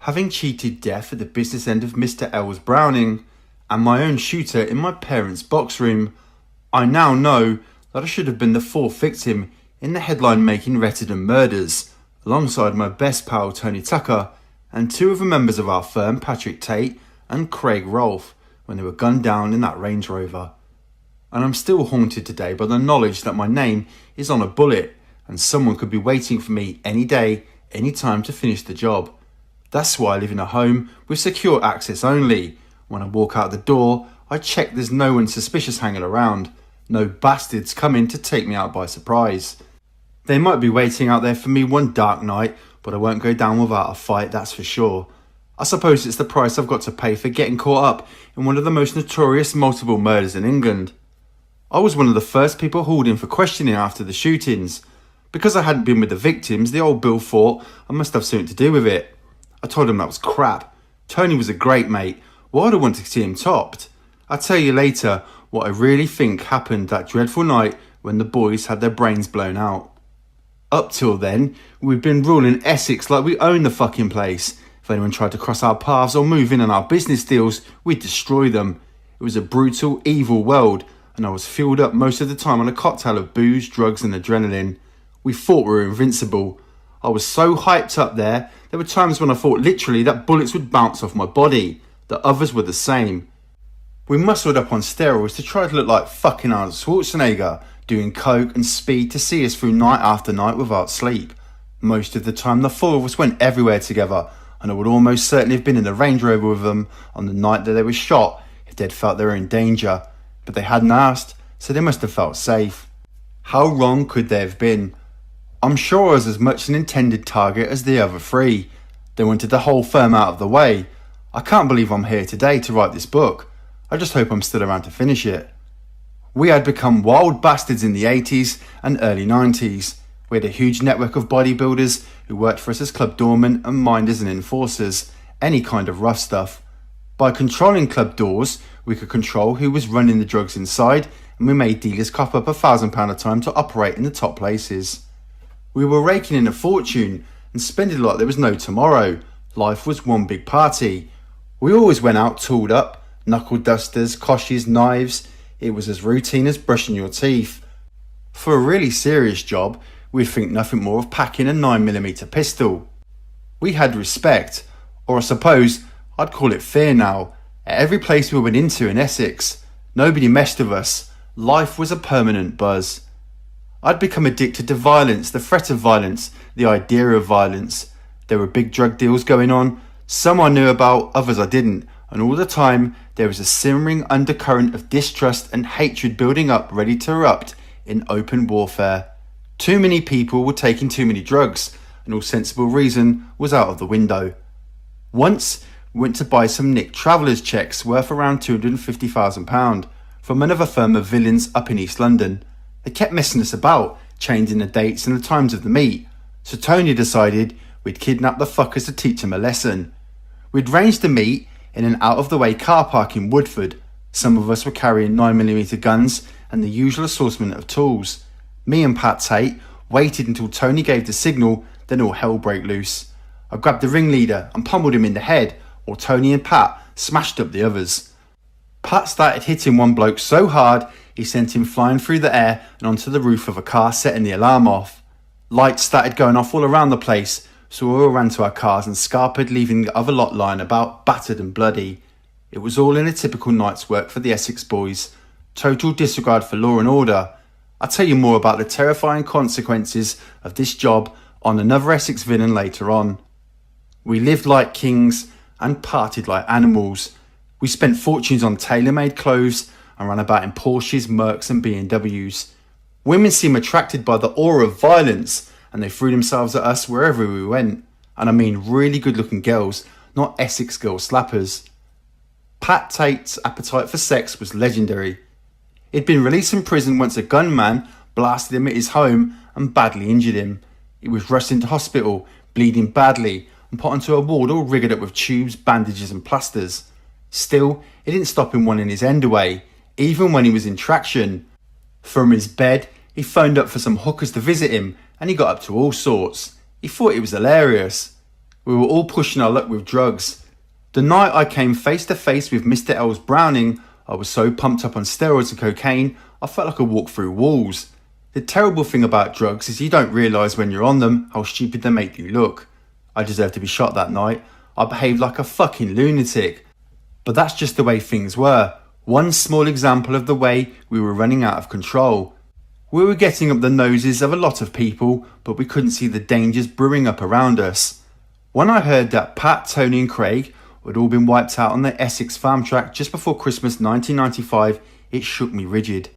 Having cheated death at the business end of Mr. L's Browning and my own shooter in my parents' box room, I now know that I should have been the fourth victim in the headline-making Retterdon murders, alongside my best pal Tony Tucker and two of the members of our firm, Patrick Tate and Craig Rolfe, when they were gunned down in that Range Rover. And I'm still haunted today by the knowledge that my name is on a bullet and someone could be waiting for me any day, any time to finish the job. That's why I live in a home with secure access only. When I walk out the door, I check there's no one suspicious hanging around. No bastards coming to take me out by surprise. They might be waiting out there for me one dark night, but I won't go down without a fight, that's for sure. I suppose it's the price I've got to pay for getting caught up in one of the most notorious multiple murders in England. I was one of the first people hauled in for questioning after the shootings. Because I hadn't been with the victims, the old Bill thought I must have something to do with it. I told him that was crap. Tony was a great mate. Why'd I want to see him topped? I'll tell you later what I really think happened that dreadful night when the boys had their brains blown out. Up till then, we'd been ruling Essex like we owned the fucking place. If anyone tried to cross our paths or move in on our business deals, we'd destroy them. It was a brutal, evil world, and I was filled up most of the time on a cocktail of booze, drugs and adrenaline. We thought we were invincible. I was so hyped up there were times when I thought literally that bullets would bounce off my body. The others were the same. We muscled up on steroids to try to look like fucking Arnold Schwarzenegger, doing coke and speed to see us through night after night without sleep. Most of the time the four of us went everywhere together, and I would almost certainly have been in the Range Rover with them on the night that they were shot if they'd felt they were in danger. But they hadn't asked, so they must have felt safe. How wrong could they have been? I'm sure I was as much an intended target as the other three. They wanted the whole firm out of the way. I can't believe I'm here today to write this book. I just hope I'm still around to finish it. We had become wild bastards in the 80s and early 90s. We had a huge network of bodybuilders who worked for us as club doormen and minders and enforcers, any kind of rough stuff. By controlling club doors, we could control who was running the drugs inside, and we made dealers cop up £1,000 a time to operate in the top places. We were raking in a fortune and spending like there was no tomorrow. Life was one big party. We always went out tooled up, knuckle dusters, koshes, knives. It was as routine as brushing your teeth. For a really serious job, we'd think nothing more of packing a 9mm pistol. We had respect, or I suppose I'd call it fear now, at every place we went into in Essex. Nobody messed with us. Life was a permanent buzz. I'd become addicted to violence, the threat of violence, the idea of violence. There were big drug deals going on. Some I knew about, others I didn't. And all the time, there was a simmering undercurrent of distrust and hatred building up, ready to erupt in open warfare. Too many people were taking too many drugs, and all sensible reason was out of the window. Once, we went to buy some Nick Travellers checks worth around £250,000 from another firm of villains up in East London. They kept messing us about, changing the dates and the times of the meet. So Tony decided we'd kidnap the fuckers to teach them a lesson. We'd arranged the meet in an out-of-the-way car park in Woodford. Some of us were carrying 9mm guns and the usual assortment of tools. Me and Pat Tate waited until Tony gave the signal, then all hell broke loose. I grabbed the ringleader and pummeled him in the head, while Tony and Pat smashed up the others. Pat started hitting one bloke so hard he sent him flying through the air and onto the roof of a car, setting the alarm off. Lights started going off all around the place, so we all ran to our cars and scarpered, leaving the other lot lying about, battered and bloody. It was all in a typical night's work for the Essex boys. Total disregard for law and order. I'll tell you more about the terrifying consequences of this job on another Essex villain later on. We lived like kings and parted like animals. We spent fortunes on tailor-made clothes and ran about in Porsches, Mercs and BMWs. Women seemed attracted by the aura of violence, and they threw themselves at us wherever we went. And I mean really good-looking girls, not Essex girl slappers. Pat Tate's appetite for sex was legendary. He'd been released from prison once a gunman blasted him at his home and badly injured him. He was rushed into hospital, bleeding badly, and put onto a ward all rigged up with tubes, bandages and plasters. Still, it didn't stop him wanting his end away, even when he was in traction. From his bed, he phoned up for some hookers to visit him, and he got up to all sorts. He thought it was hilarious. We were all pushing our luck with drugs. The night I came face to face with Mr. L's Browning, I was so pumped up on steroids and cocaine, I felt like I walked through walls. The terrible thing about drugs is you don't realise when you're on them how stupid they make you look. I deserved to be shot that night. I behaved like a fucking lunatic. But that's just the way things were. One small example of the way we were running out of control. We were getting up the noses of a lot of people, but we couldn't see the dangers brewing up around us. When I heard that Pat, Tony and Craig had all been wiped out on the Essex farm track just before Christmas 1995, it shook me rigid.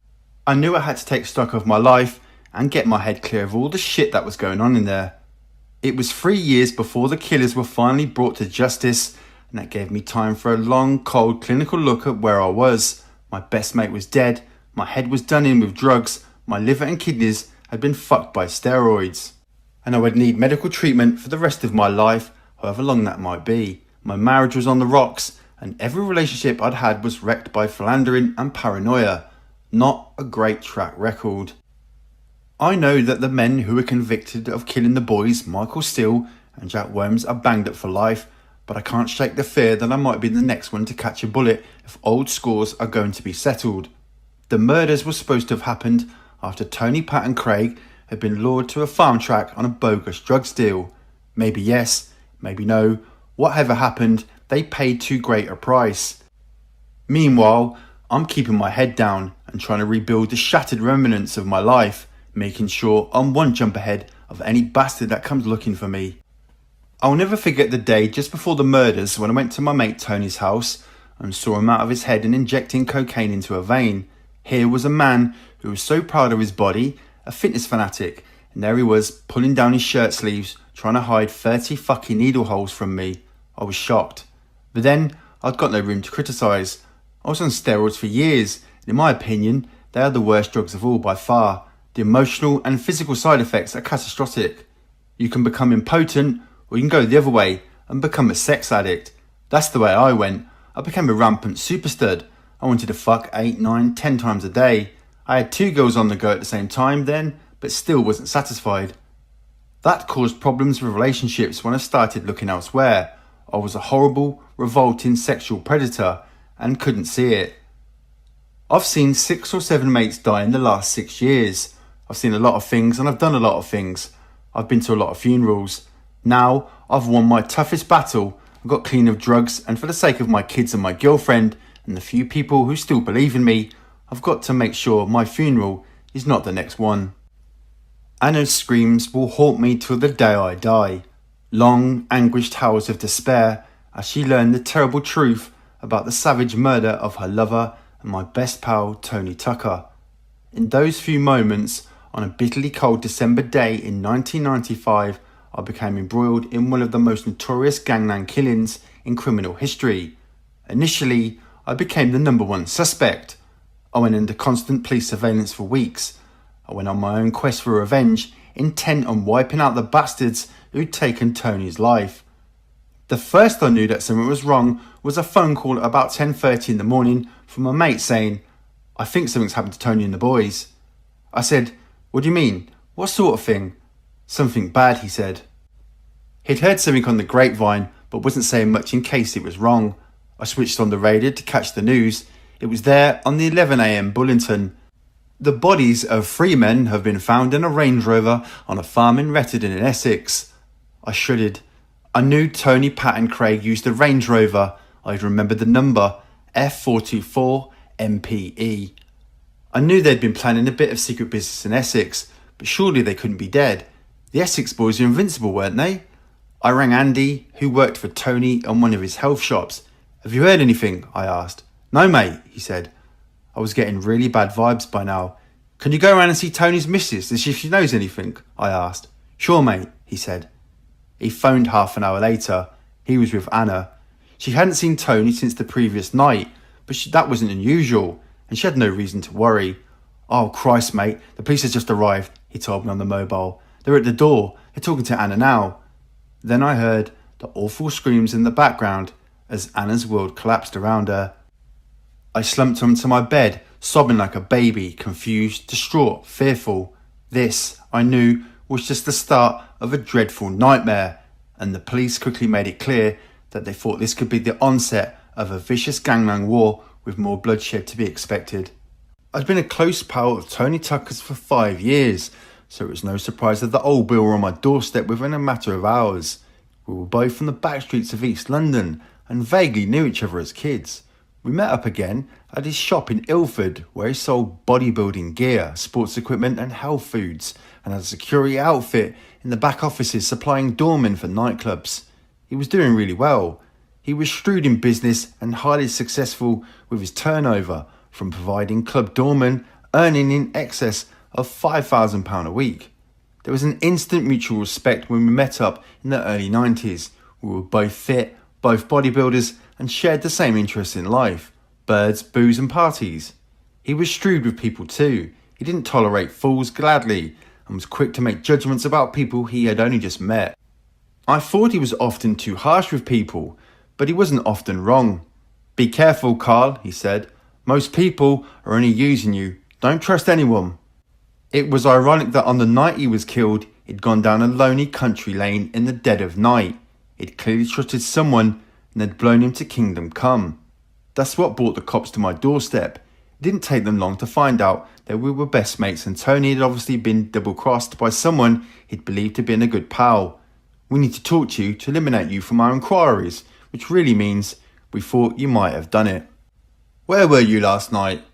I knew I had to take stock of my life and get my head clear of all the shit that was going on in there. It was 3 years before the killers were finally brought to justice, and that gave me time for a long, cold, clinical look at where I was. My best mate was dead, my head was done in with drugs, my liver and kidneys had been fucked by steroids. And I would need medical treatment for the rest of my life, however long that might be. My marriage was on the rocks, and every relationship I'd had was wrecked by philandering and paranoia. Not a great track record. I know that the men who were convicted of killing the boys, Michael Steele and Jack Worms, are banged up for life, but I can't shake the fear that I might be the next one to catch a bullet if old scores are going to be settled. The murders were supposed to have happened after Tony, Pat and Craig had been lured to a farm track on a bogus drugs deal. Maybe yes, maybe no. Whatever happened, they paid too great a price. Meanwhile, I'm keeping my head down and trying to rebuild the shattered remnants of my life, making sure I'm one jump ahead of any bastard that comes looking for me. I'll never forget the day just before the murders when I went to my mate Tony's house and saw him out of his head and injecting cocaine into a vein. Here was a man who was so proud of his body, a fitness fanatic, and there he was pulling down his shirt sleeves, trying to hide 30 fucking needle holes from me. I was shocked. But then, I'd got no room to criticise. I was on steroids for years, and in my opinion, they are the worst drugs of all by far. The emotional and physical side effects are catastrophic. You can become impotent, or you can go the other way and become a sex addict. That's the way I went. I became a rampant super stud. I wanted to fuck 8, 9, 10 times a day. I had 2 girls on the go at the same time then, but still wasn't satisfied. That caused problems with relationships when I started looking elsewhere. I was a horrible, revolting sexual predator and couldn't see it. I've seen 6 or 7 mates die in the last 6 years. I've seen a lot of things and I've done a lot of things. I've been to a lot of funerals. Now I've won my toughest battle. I got clean of drugs, and for the sake of my kids and my girlfriend and the few people who still believe in me, I've got to make sure my funeral is not the next one. Anna's screams will haunt me till the day I die. Long, anguished hours of despair as she learned the terrible truth about the savage murder of her lover and my best pal Tony Tucker. In those few moments, on a bitterly cold December day in 1995, I became embroiled in one of the most notorious gangland killings in criminal history. Initially, I became the number 1 suspect. I went under constant police surveillance for weeks. I went on my own quest for revenge, intent on wiping out the bastards who'd taken Tony's life. The first I knew that something was wrong was a phone call at about 10:30 in the morning from a mate saying, "I think something's happened to Tony and the boys." I said, "What do you mean? What sort of thing?" "Something bad," he said. He'd heard something on the grapevine, but wasn't saying much in case it was wrong. I switched on the radio to catch the news. It was there on the 11 a.m. bulletin. The bodies of 3 men have been found in a Range Rover on a farm in Retterton in Essex. I shuddered. I knew Tony, Pat and Craig used a Range Rover. I remembered the number, F424MPE. I knew they'd been planning a bit of secret business in Essex, but surely they couldn't be dead. The Essex boys are invincible, weren't they? I rang Andy, who worked for Tony on one of his health shops. "Have you heard anything?" I asked. "No, mate," he said. I was getting really bad vibes by now. "Can you go around and see Tony's missus to see if she knows anything?" I asked. "Sure, mate," he said. He phoned half an hour later. He was with Anna. She hadn't seen Tony since the previous night, but that wasn't unusual, and she had no reason to worry. "Oh, Christ, mate, the police have just arrived," he told me on the mobile. "They're at the door. They're talking to Anna now." Then I heard the awful screams in the background as Anna's world collapsed around her. I slumped onto my bed, sobbing like a baby, confused, distraught, fearful. This, I knew, was just the start of a dreadful nightmare. and the police quickly made it clear that they thought this could be the onset of a vicious gangland war with more bloodshed to be expected. I'd been a close pal of Tony Tucker's for 5 years, so it was no surprise that the old Bill were on my doorstep within a matter of hours. We were both from the back streets of East London and vaguely knew each other as kids. We met up again at his shop in Ilford, where he sold bodybuilding gear, sports equipment and health foods, and had a security outfit in the back offices supplying doormen for nightclubs. He was doing really well. He was shrewd in business and highly successful with his turnover, from providing club doormen earning in excess of £5,000 a week. There was an instant mutual respect when we met up in the early 90s. We were both fit, both bodybuilders, and shared the same interests in life: birds, booze and parties. He was shrewd with people too. He didn't tolerate fools gladly and was quick to make judgments about people he had only just met. I thought he was often too harsh with people, but he wasn't often wrong. "Be careful, Carl," he said. "Most people are only using you. Don't trust anyone." It was ironic that on the night he was killed, he'd gone down a lonely country lane in the dead of night. He'd clearly trusted someone and had blown him to kingdom come. That's what brought the cops to my doorstep. It didn't take them long to find out that we were best mates, and Tony had obviously been double-crossed by someone he'd believed to be a good pal. "We need to talk to you to eliminate you from our inquiries," which really means we thought you might have done it. "Where were you last night?"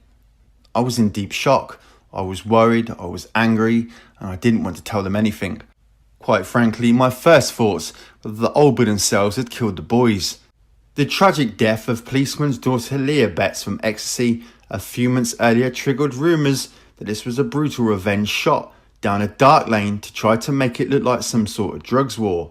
I was in deep shock. I was worried, I was angry, and I didn't want to tell them anything. Quite frankly, my first thoughts were that the Oldwood themselves had killed the boys. The tragic death of policeman's daughter Leah Betts from ecstasy a few months earlier triggered rumours that this was a brutal revenge shot down a dark lane to try to make it look like some sort of drugs war.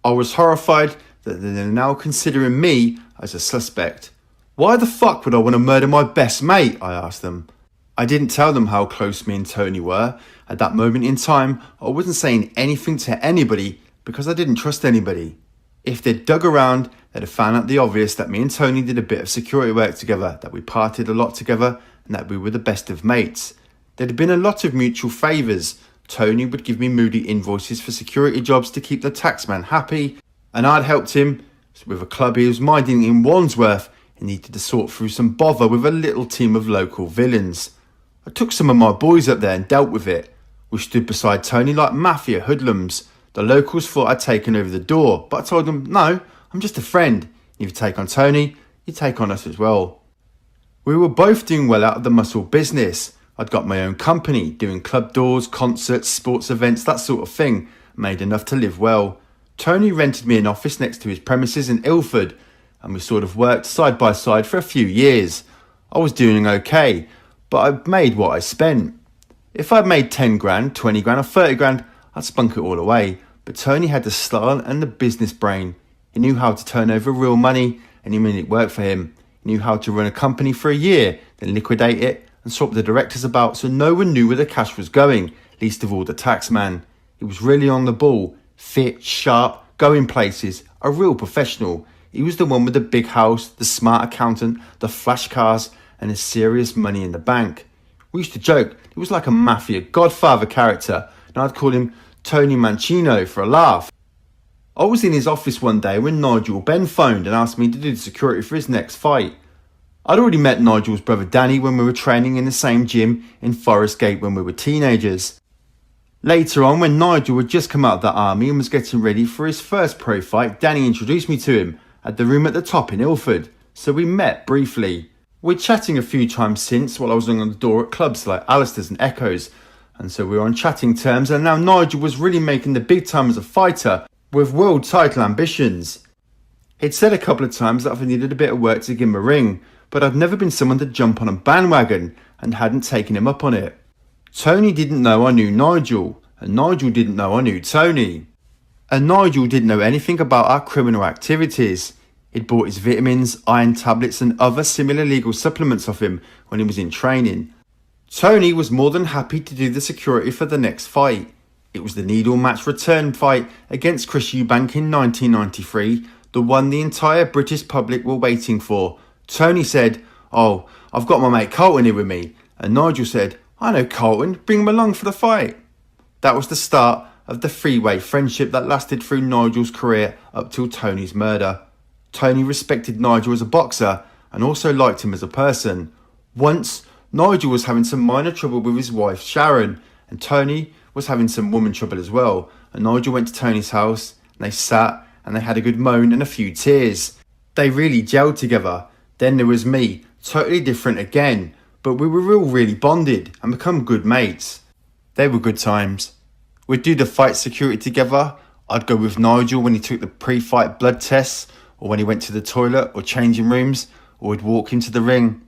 I was horrified that they're now considering me as a suspect. "Why the fuck would I want to murder my best mate?" I asked them. I didn't tell them how close me and Tony were. At that moment in time, I wasn't saying anything to anybody because I didn't trust anybody. If they'd dug around, they'd have found out the obvious, that me and Tony did a bit of security work together, that we partied a lot together, and that we were the best of mates. There'd been a lot of mutual favours. Tony would give me moody invoices for security jobs to keep the taxman happy, and I'd helped him with a club he was minding in Wandsworth and needed to sort through some bother with a little team of local villains. I took some of my boys up there and dealt with it. We stood beside Tony like mafia hoodlums. The locals thought I'd taken over the door, but I told them, "No, I'm just a friend. If you take on Tony, you take on us as well." We were both doing well out of the muscle business. I'd got my own company, doing club doors, concerts, sports events, that sort of thing. Made enough to live well. Tony rented me an office next to his premises in Ilford, and we sort of worked side by side for a few years. I was doing okay, but I made what I spent. If I'd made 10 grand, 20 grand or 30 grand, I'd spunk it all away. But Tony had the style and the business brain. He knew how to turn over real money, and he made it work for him. He knew how to run a company for a year, then liquidate it and swap the directors about so no one knew where the cash was going, least of all the taxman. He was really on the ball, fit, sharp, going places, a real professional. He was the one with the big house, the smart accountant, the flash cars, and the serious money in the bank. We used to joke he was like a mafia godfather character, and I'd call him Tony Mancino for a laugh. I was in his office one day when Nigel Benn phoned and asked me to do the security for his next fight. I'd already met Nigel's brother Danny when we were training in the same gym in Forest Gate when we were teenagers. Later on, when Nigel had just come out of the army and was getting ready for his first pro fight, Danny introduced me to him at the room at the top in Ilford, so we met briefly. We're chatting a few times since while I was on the door at clubs like Alistair's and Echoes, and so we were on chatting terms, and now Nigel was really making the big time as a fighter with world title ambitions. He'd said a couple of times that I needed a bit of work to give him a ring, but I'd never been someone to jump on a bandwagon and hadn't taken him up on it. Tony didn't know I knew Nigel, and Nigel didn't know I knew Tony. And Nigel didn't know anything about our criminal activities. He'd bought his vitamins, iron tablets and other similar legal supplements off him when he was in training. Tony was more than happy to do the security for the next fight. It was the needle match return fight against Chris Eubank in 1993, the one the entire British public were waiting for. Tony said, "Oh, I've got my mate Carlton here with me." And Nigel said, "I know Carlton, bring him along for the fight." That was the start of the three-way friendship that lasted through Nigel's career up till Tony's murder. Tony respected Nigel as a boxer and also liked him as a person. Once, Nigel was having some minor trouble with his wife Sharon, and Tony was having some woman trouble as well, and Nigel went to Tony's house and they sat and they had a good moan and a few tears. They really gelled together. Then there was me, totally different again, but we were all really bonded and become good mates. They were good times. We'd do the fight security together. I'd go with Nigel when he took the pre-fight blood tests, or when he went to the toilet or changing rooms, or we'd walk into the ring.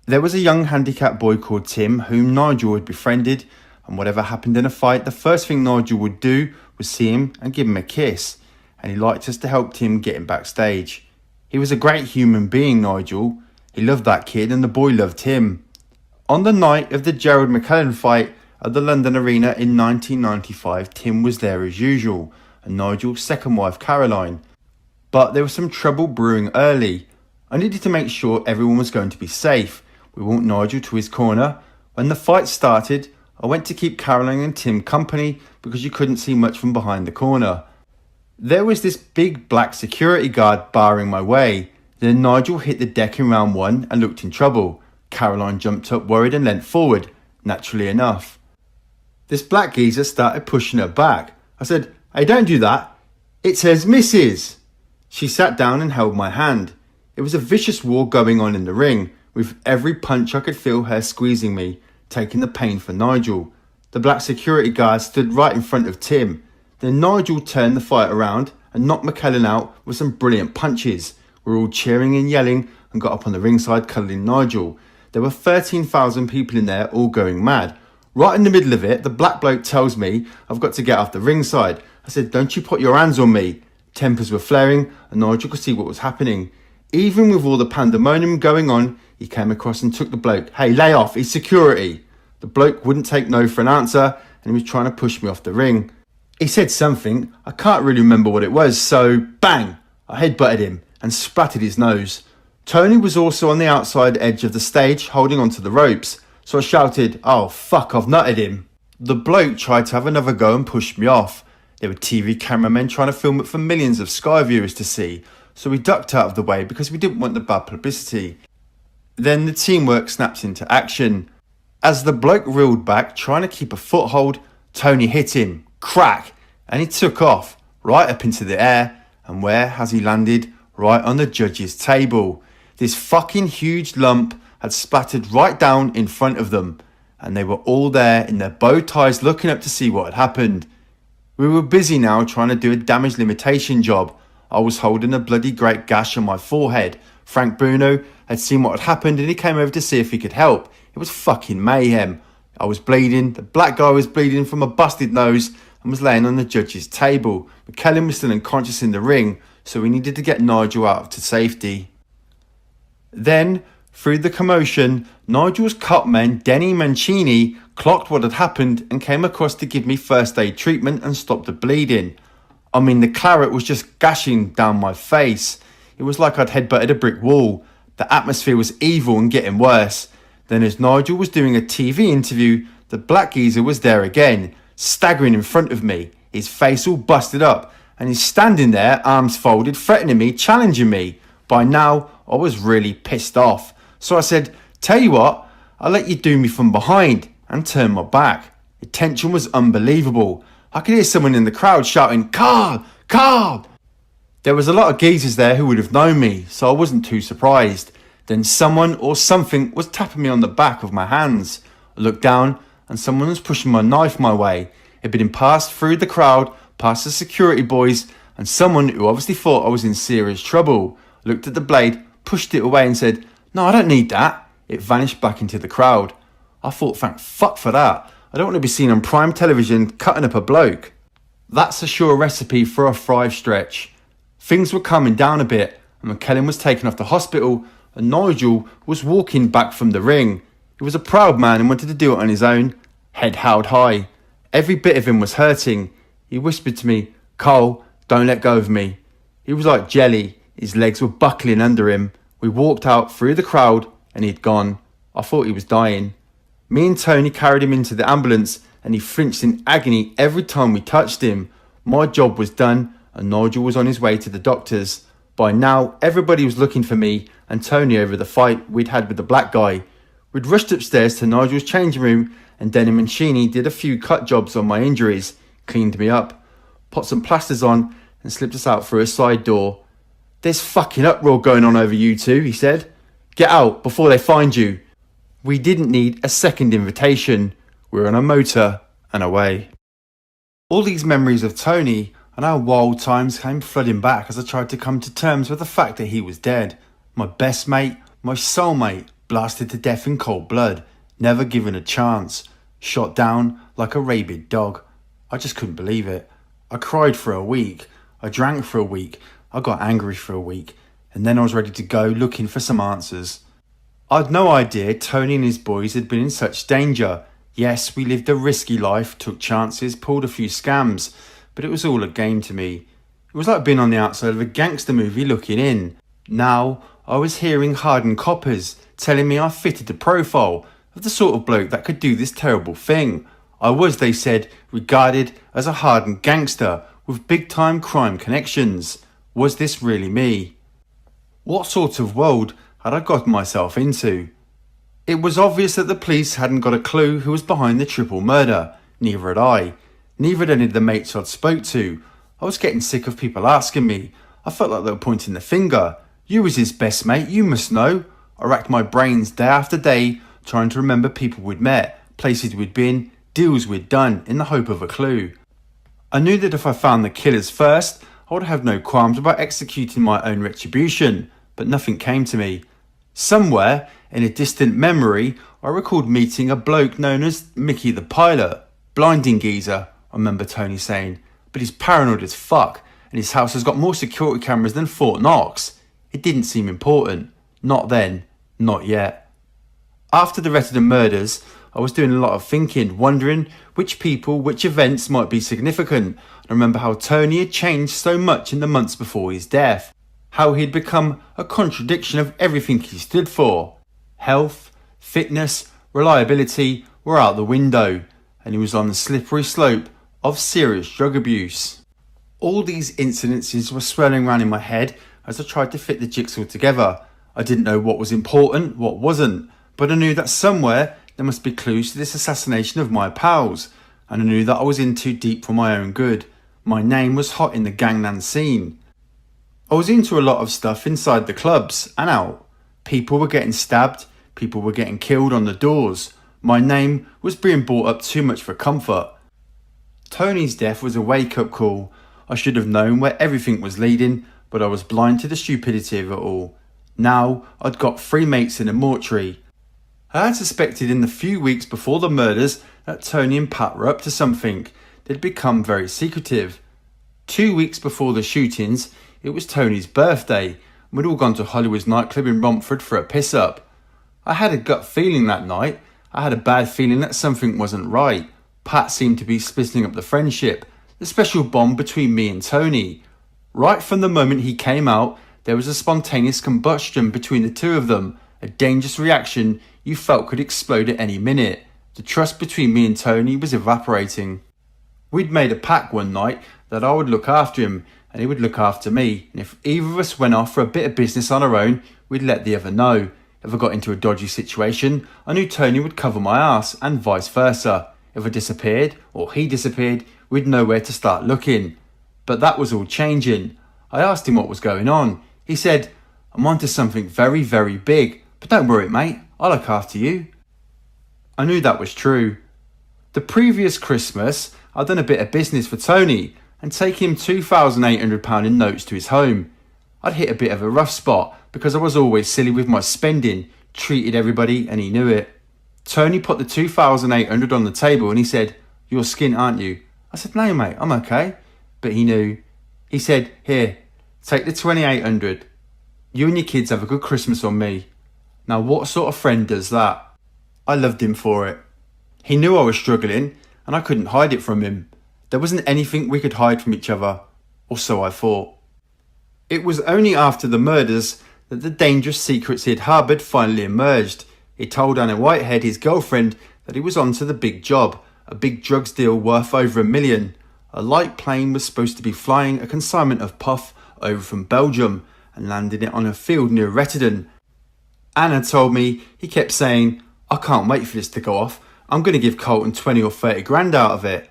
There was a young handicapped boy called Tim whom Nigel had befriended, and whatever happened in a fight, the first thing Nigel would do was see him and give him a kiss, and he liked us to help Tim get him backstage. He was a great human being, Nigel. He loved that kid and the boy loved him. On the night of the Gerald McKellen fight at the London Arena in 1995, Tim was there as usual, and Nigel's second wife Caroline. But there was some trouble brewing early. I needed to make sure everyone was going to be safe. We walked Nigel to his corner. When the fight started, I went to keep Caroline and Tim company because you couldn't see much from behind the corner. There was this big black security guard barring my way. Then Nigel hit the deck in round one and looked in trouble. Caroline jumped up worried and leant forward, naturally enough. This black geezer started pushing her back. I said, "Hey, don't do that. It says Mrs." She sat down and held my hand. It was a vicious war going on in the ring. With every punch I could feel her squeezing me, taking the pain for Nigel. The black security guard stood right in front of Tim. Then Nigel turned the fight around and knocked McKellen out with some brilliant punches. We were all cheering and yelling and got up on the ringside cuddling Nigel. There were 13,000 people in there all going mad. Right in the middle of it, the black bloke tells me I've got to get off the ringside. I said, "Don't you put your hands on me." Tempers were flaring and Nigel could see what was happening. Even with all the pandemonium going on, he came across and took the bloke. "Hey, lay off, he's security." The bloke wouldn't take no for an answer and he was trying to push me off the ring. He said something, I can't really remember what it was, so bang, I headbutted him and splattered his nose. Tony was also on the outside edge of the stage holding onto the ropes, so I shouted, "Oh fuck, I've nutted him." The bloke tried to have another go and pushed me off. There were TV cameramen trying to film it for millions of Sky viewers to see, so we ducked out of the way because we didn't want the bad publicity. Then the teamwork snapped into action. As the bloke reeled back, trying to keep a foothold, Tony hit him, crack, and he took off, right up into the air, and where has he landed? Right on the judge's table. This fucking huge lump had splattered right down in front of them, and they were all there in their bow ties looking up to see what had happened. We were busy now trying to do a damage limitation job. I was holding a bloody great gash on my forehead. Frank Bruno had seen what had happened and he came over to see if he could help. It was fucking mayhem. I was bleeding, the black guy was bleeding from a busted nose and was laying on the judge's table. McKellen was still unconscious in the ring, so we needed to get Nigel out to safety. Then, through the commotion, Nigel's cutman Denny Mancini clocked what had happened and came across to give me first aid treatment and stop the bleeding. I mean, the claret was just gashing down my face. It was like I'd headbutted a brick wall. The atmosphere was evil and getting worse. Then as Nigel was doing a TV interview, the black geezer was there again, staggering in front of me, his face all busted up, and he's standing there, arms folded, threatening me, challenging me. By now, I was really pissed off. So I said, "Tell you what, I'll let you do me from behind," and turned my back. The tension was unbelievable. I could hear someone in the crowd shouting, "Carl! Carl!" There was a lot of geezers there who would have known me, so I wasn't too surprised. Then someone or something was tapping me on the back of my hands. I looked down and someone was pushing my knife my way. It had been passed through the crowd, past the security boys, and someone who obviously thought I was in serious trouble. I looked at the blade, pushed it away and said, "No, I don't need that." It vanished back into the crowd. I thought, thank fuck for that. I don't want to be seen on prime television cutting up a bloke. That's a sure recipe for a thrive stretch. Things were calming down a bit and McKellen was taken off to hospital and Nigel was walking back from the ring. He was a proud man and wanted to do it on his own, head held high. Every bit of him was hurting. He whispered to me, "Cole, don't let go of me." He was like jelly. His legs were buckling under him. We walked out through the crowd and he'd gone. I thought he was dying. Me and Tony carried him into the ambulance and he flinched in agony every time we touched him. My job was done and Nigel was on his way to the doctors. By now, everybody was looking for me and Tony over the fight we'd had with the black guy. We'd rushed upstairs to Nigel's changing room and Denham and Sheeny did a few cut jobs on my injuries, cleaned me up, put some plasters on and slipped us out through a side door. "There's fucking uproar going on over you two," he said. "Get out before they find you." We didn't need a second invitation. We were on a motor and away. All these memories of Tony and our wild times came flooding back as I tried to come to terms with the fact that he was dead. My best mate, my soulmate, blasted to death in cold blood, never given a chance, shot down like a rabid dog. I just couldn't believe it. I cried for a week. I drank for a week. I got angry for a week. And then I was ready to go looking for some answers. I'd no idea Tony and his boys had been in such danger. Yes, we lived a risky life, took chances, pulled a few scams, but it was all a game to me. It was like being on the outside of a gangster movie looking in. Now, I was hearing hardened coppers telling me I fitted the profile of the sort of bloke that could do this terrible thing. I was, they said, regarded as a hardened gangster with big-time crime connections. Was this really me? What sort of world had I got myself into? It was obvious that the police hadn't got a clue who was behind the triple murder. Neither had I. Neither had any of the mates I'd spoke to. I was getting sick of people asking me. I felt like they were pointing the finger. "You was his best mate, you must know." I racked my brains day after day trying to remember people we'd met, places we'd been, deals we'd done, in the hope of a clue. I knew that if I found the killers first, I would have no qualms about executing my own retribution, but nothing came to me. Somewhere, in a distant memory, I recalled meeting a bloke known as Mickey the Pilot. "Blinding geezer," I remember Tony saying, "but he's paranoid as fuck, and his house has got more security cameras than Fort Knox." It didn't seem important. Not then, not yet. After the Retterton murders, I was doing a lot of thinking, wondering which people, which events might be significant. I remember how Tony had changed so much in the months before his death. How he'd become a contradiction of everything he stood for. Health, fitness, reliability were out the window, and he was on the slippery slope of serious drug abuse. All these incidences were swirling around in my head as I tried to fit the jigsaw together. I didn't know what was important, what wasn't, but I knew that somewhere there must be clues to this assassination of my pals, and I knew that I was in too deep for my own good. My name was hot in the gangland scene. I was into a lot of stuff inside the clubs and out. People were getting stabbed, people were getting killed on the doors. My name was being brought up too much for comfort. Tony's death was a wake-up call. I should have known where everything was leading, but I was blind to the stupidity of it all. Now I'd got 3 mates in a mortuary. I had suspected in the few weeks before the murders that Tony and Pat were up to something. They'd become very secretive. 2 weeks before the shootings, it was Tony's birthday, and we'd all gone to Hollywood's nightclub in Romford for a piss-up. I had a gut feeling that night. I had a bad feeling that something wasn't right. Pat seemed to be splitting up the friendship, the special bond between me and Tony. Right from the moment he came out, there was a spontaneous combustion between the two of them, a dangerous reaction you felt could explode at any minute. The trust between me and Tony was evaporating. We'd made a pact one night that I would look after him and he would look after me, and if either of us went off for a bit of business on our own, we'd let the other know. If I got into a dodgy situation, I knew Tony would cover my ass, and vice versa. If I disappeared, or he disappeared, we'd know where to start looking. But that was all changing. I asked him what was going on. He said, "I'm onto something very, very big, but don't worry, mate, I'll look after you." I knew that was true. The previous Christmas, I'd done a bit of business for Tony and taken him £2,800 in notes to his home. I'd hit a bit of a rough spot because I was always silly with my spending, treated everybody, and he knew it. Tony put the $2,800 on the table and he said, "You're skint, aren't you?" I said, "No, mate, I'm okay." But he knew. He said, "Here, take the $2,800. You and your kids have a good Christmas on me." Now, what sort of friend does that? I loved him for it. He knew I was struggling, and I couldn't hide it from him. There wasn't anything we could hide from each other, or so I thought. It was only after the murders that the dangerous secrets he had harboured finally emerged. He told Anna Whitehead, his girlfriend, that he was on to the big job, a big drugs deal worth over $1 million. A light plane was supposed to be flying a consignment of puff over from Belgium and landing it on a field near Rotterdam. Anna told me he kept saying, "I can't wait for this to go off. I'm going to give Carlton 20 or 30 grand out of it."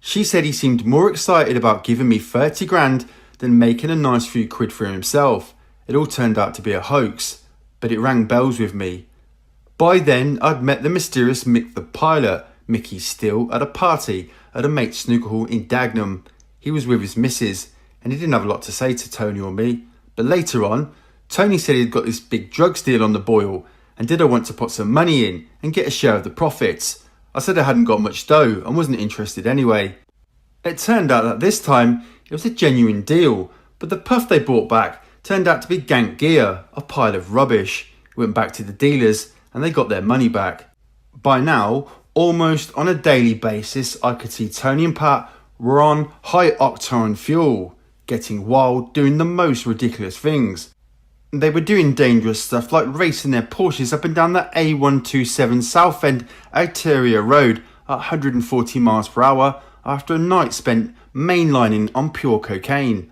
She said he seemed more excited about giving me 30 grand than making a nice few quid for himself. It all turned out to be a hoax, but it rang bells with me. By then, I'd met the mysterious Mick the pilot, Mickey Steele, at a party at a mate's snooker hall in Dagenham. He was with his missus, and he didn't have a lot to say to Tony or me. But later on, Tony said he'd got this big drugs deal on the boil, and did I want to put some money in and get a share of the profits. I said I hadn't got much dough and wasn't interested anyway. It turned out that this time it was a genuine deal, but the puff they brought back turned out to be gank gear, a pile of rubbish. It went back to the dealers and they got their money back. By now, almost on a daily basis, I could see Tony and Pat were on high octane fuel, getting wild, doing the most ridiculous things. They were doing dangerous stuff like racing their Porsches up and down the A127 Southend Arteria Road at 140 miles per hour after a night spent mainlining on pure cocaine.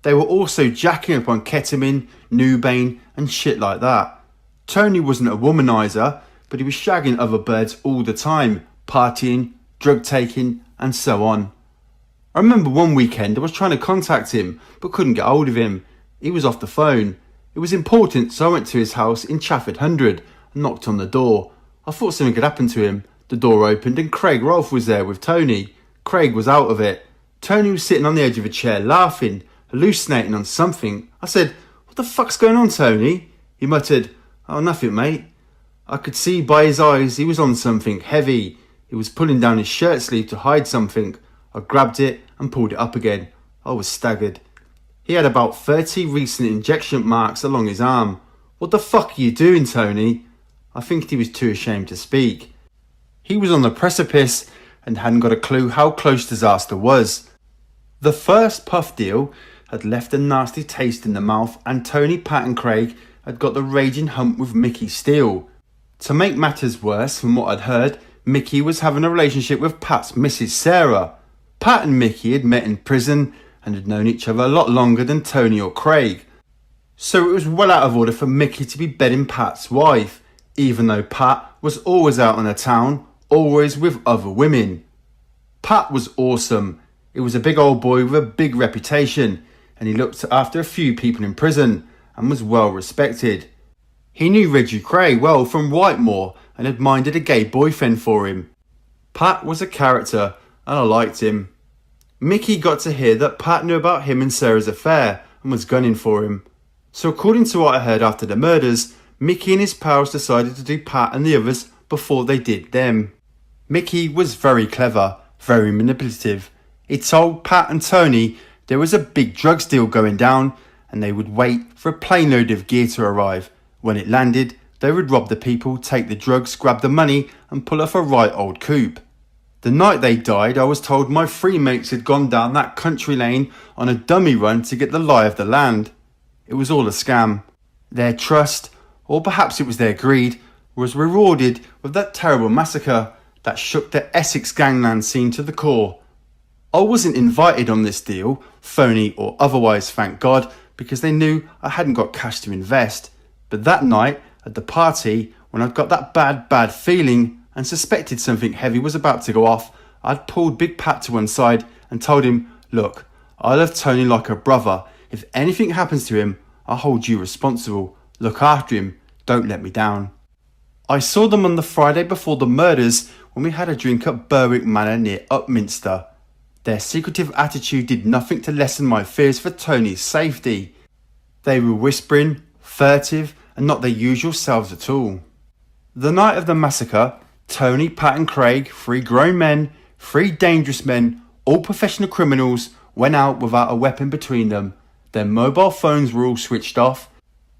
They were also jacking up on ketamine, Nubain and shit like that. Tony wasn't a womanizer, but he was shagging other birds all the time, partying, drug taking and so on. I remember one weekend I was trying to contact him but couldn't get hold of him. He was off the phone. It was important, so I went to his house in Chafford 100 and knocked on the door. I thought something had happened to him. The door opened and Craig Rolfe was there with Tony. Craig was out of it. Tony was sitting on the edge of a chair laughing, hallucinating on something. I said, "What the fuck's going on, Tony?" He muttered, "Oh, nothing, mate." I could see by his eyes he was on something heavy. He was pulling down his shirt sleeve to hide something. I grabbed it and pulled it up again. I was staggered. He had about 30 recent injection marks along his arm. "What the fuck are you doing, Tony?" I think he was too ashamed to speak. He was on the precipice and hadn't got a clue how close disaster was. The first puff deal had left a nasty taste in the mouth and Tony, Pat and Craig had got the raging hump with Mickey Steele. To make matters worse, from what I'd heard, Mickey was having a relationship with Pat's Mrs. Sarah. Pat and Mickey had met in prison and had known each other a lot longer than Tony or Craig. So it was well out of order for Mickey to be bedding Pat's wife, even though Pat was always out on the town, always with other women. Pat was awesome. He was a big old boy with a big reputation, and he looked after a few people in prison and was well respected. He knew Reggie Cray well from Whitemore and had minded a gay boyfriend for him. Pat was a character and I liked him. Mickey got to hear that Pat knew about him and Sarah's affair and was gunning for him. So according to what I heard after the murders, Mickey and his pals decided to do Pat and the others before they did them. Mickey was very clever, very manipulative. He told Pat and Tony there was a big drugs deal going down and they would wait for a plane load of gear to arrive. When it landed, they would rob the people, take the drugs, grab the money and pull off a right old coup. The night they died, I was told my three mates had gone down that country lane on a dummy run to get the lie of the land. It was all a scam. Their trust, or perhaps it was their greed, was rewarded with that terrible massacre that shook the Essex gangland scene to the core. I wasn't invited on this deal, phony or otherwise, thank God, because they knew I hadn't got cash to invest. But that night, at the party, when I'd got that bad feeling and suspected something heavy was about to go off, I'd pulled Big Pat to one side and told him, "Look, I love Tony like a brother. If anything happens to him, I'll hold you responsible. Look after him. Don't let me down." I saw them on the Friday before the murders when we had a drink at Berwick Manor near Upminster. Their secretive attitude did nothing to lessen my fears for Tony's safety. They were whispering, furtive, and not their usual selves at all. The night of the massacre, Tony, Pat and Craig, three grown men, three dangerous men, all professional criminals, went out without a weapon between them. Their mobile phones were all switched off.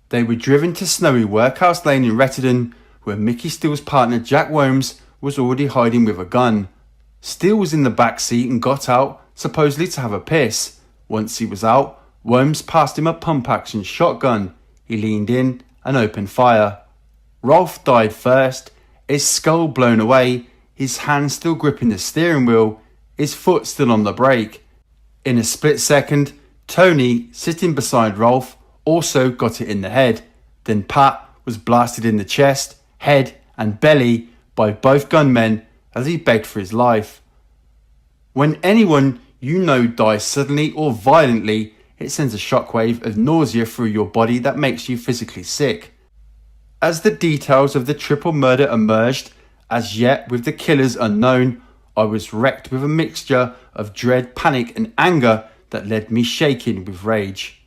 They were driven to Snowy Workhouse Lane in Rotterdam, where Mickey Steele's partner Jack Worms was already hiding with a gun. Steele was in the back seat and got out, supposedly to have a piss. Once he was out, Worms passed him a pump-action shotgun. He leaned in and opened fire. Rolfe died first, his skull blown away, his hand still gripping the steering wheel, his foot still on the brake. In a split second, Tony, sitting beside Rolf, also got it in the head. Then Pat was blasted in the chest, head and belly by both gunmen as he begged for his life. When anyone you know dies suddenly or violently, it sends a shockwave of nausea through your body that makes you physically sick. As the details of the triple murder emerged, as yet with the killers unknown, I was wrecked with a mixture of dread, panic and anger that led me shaking with rage.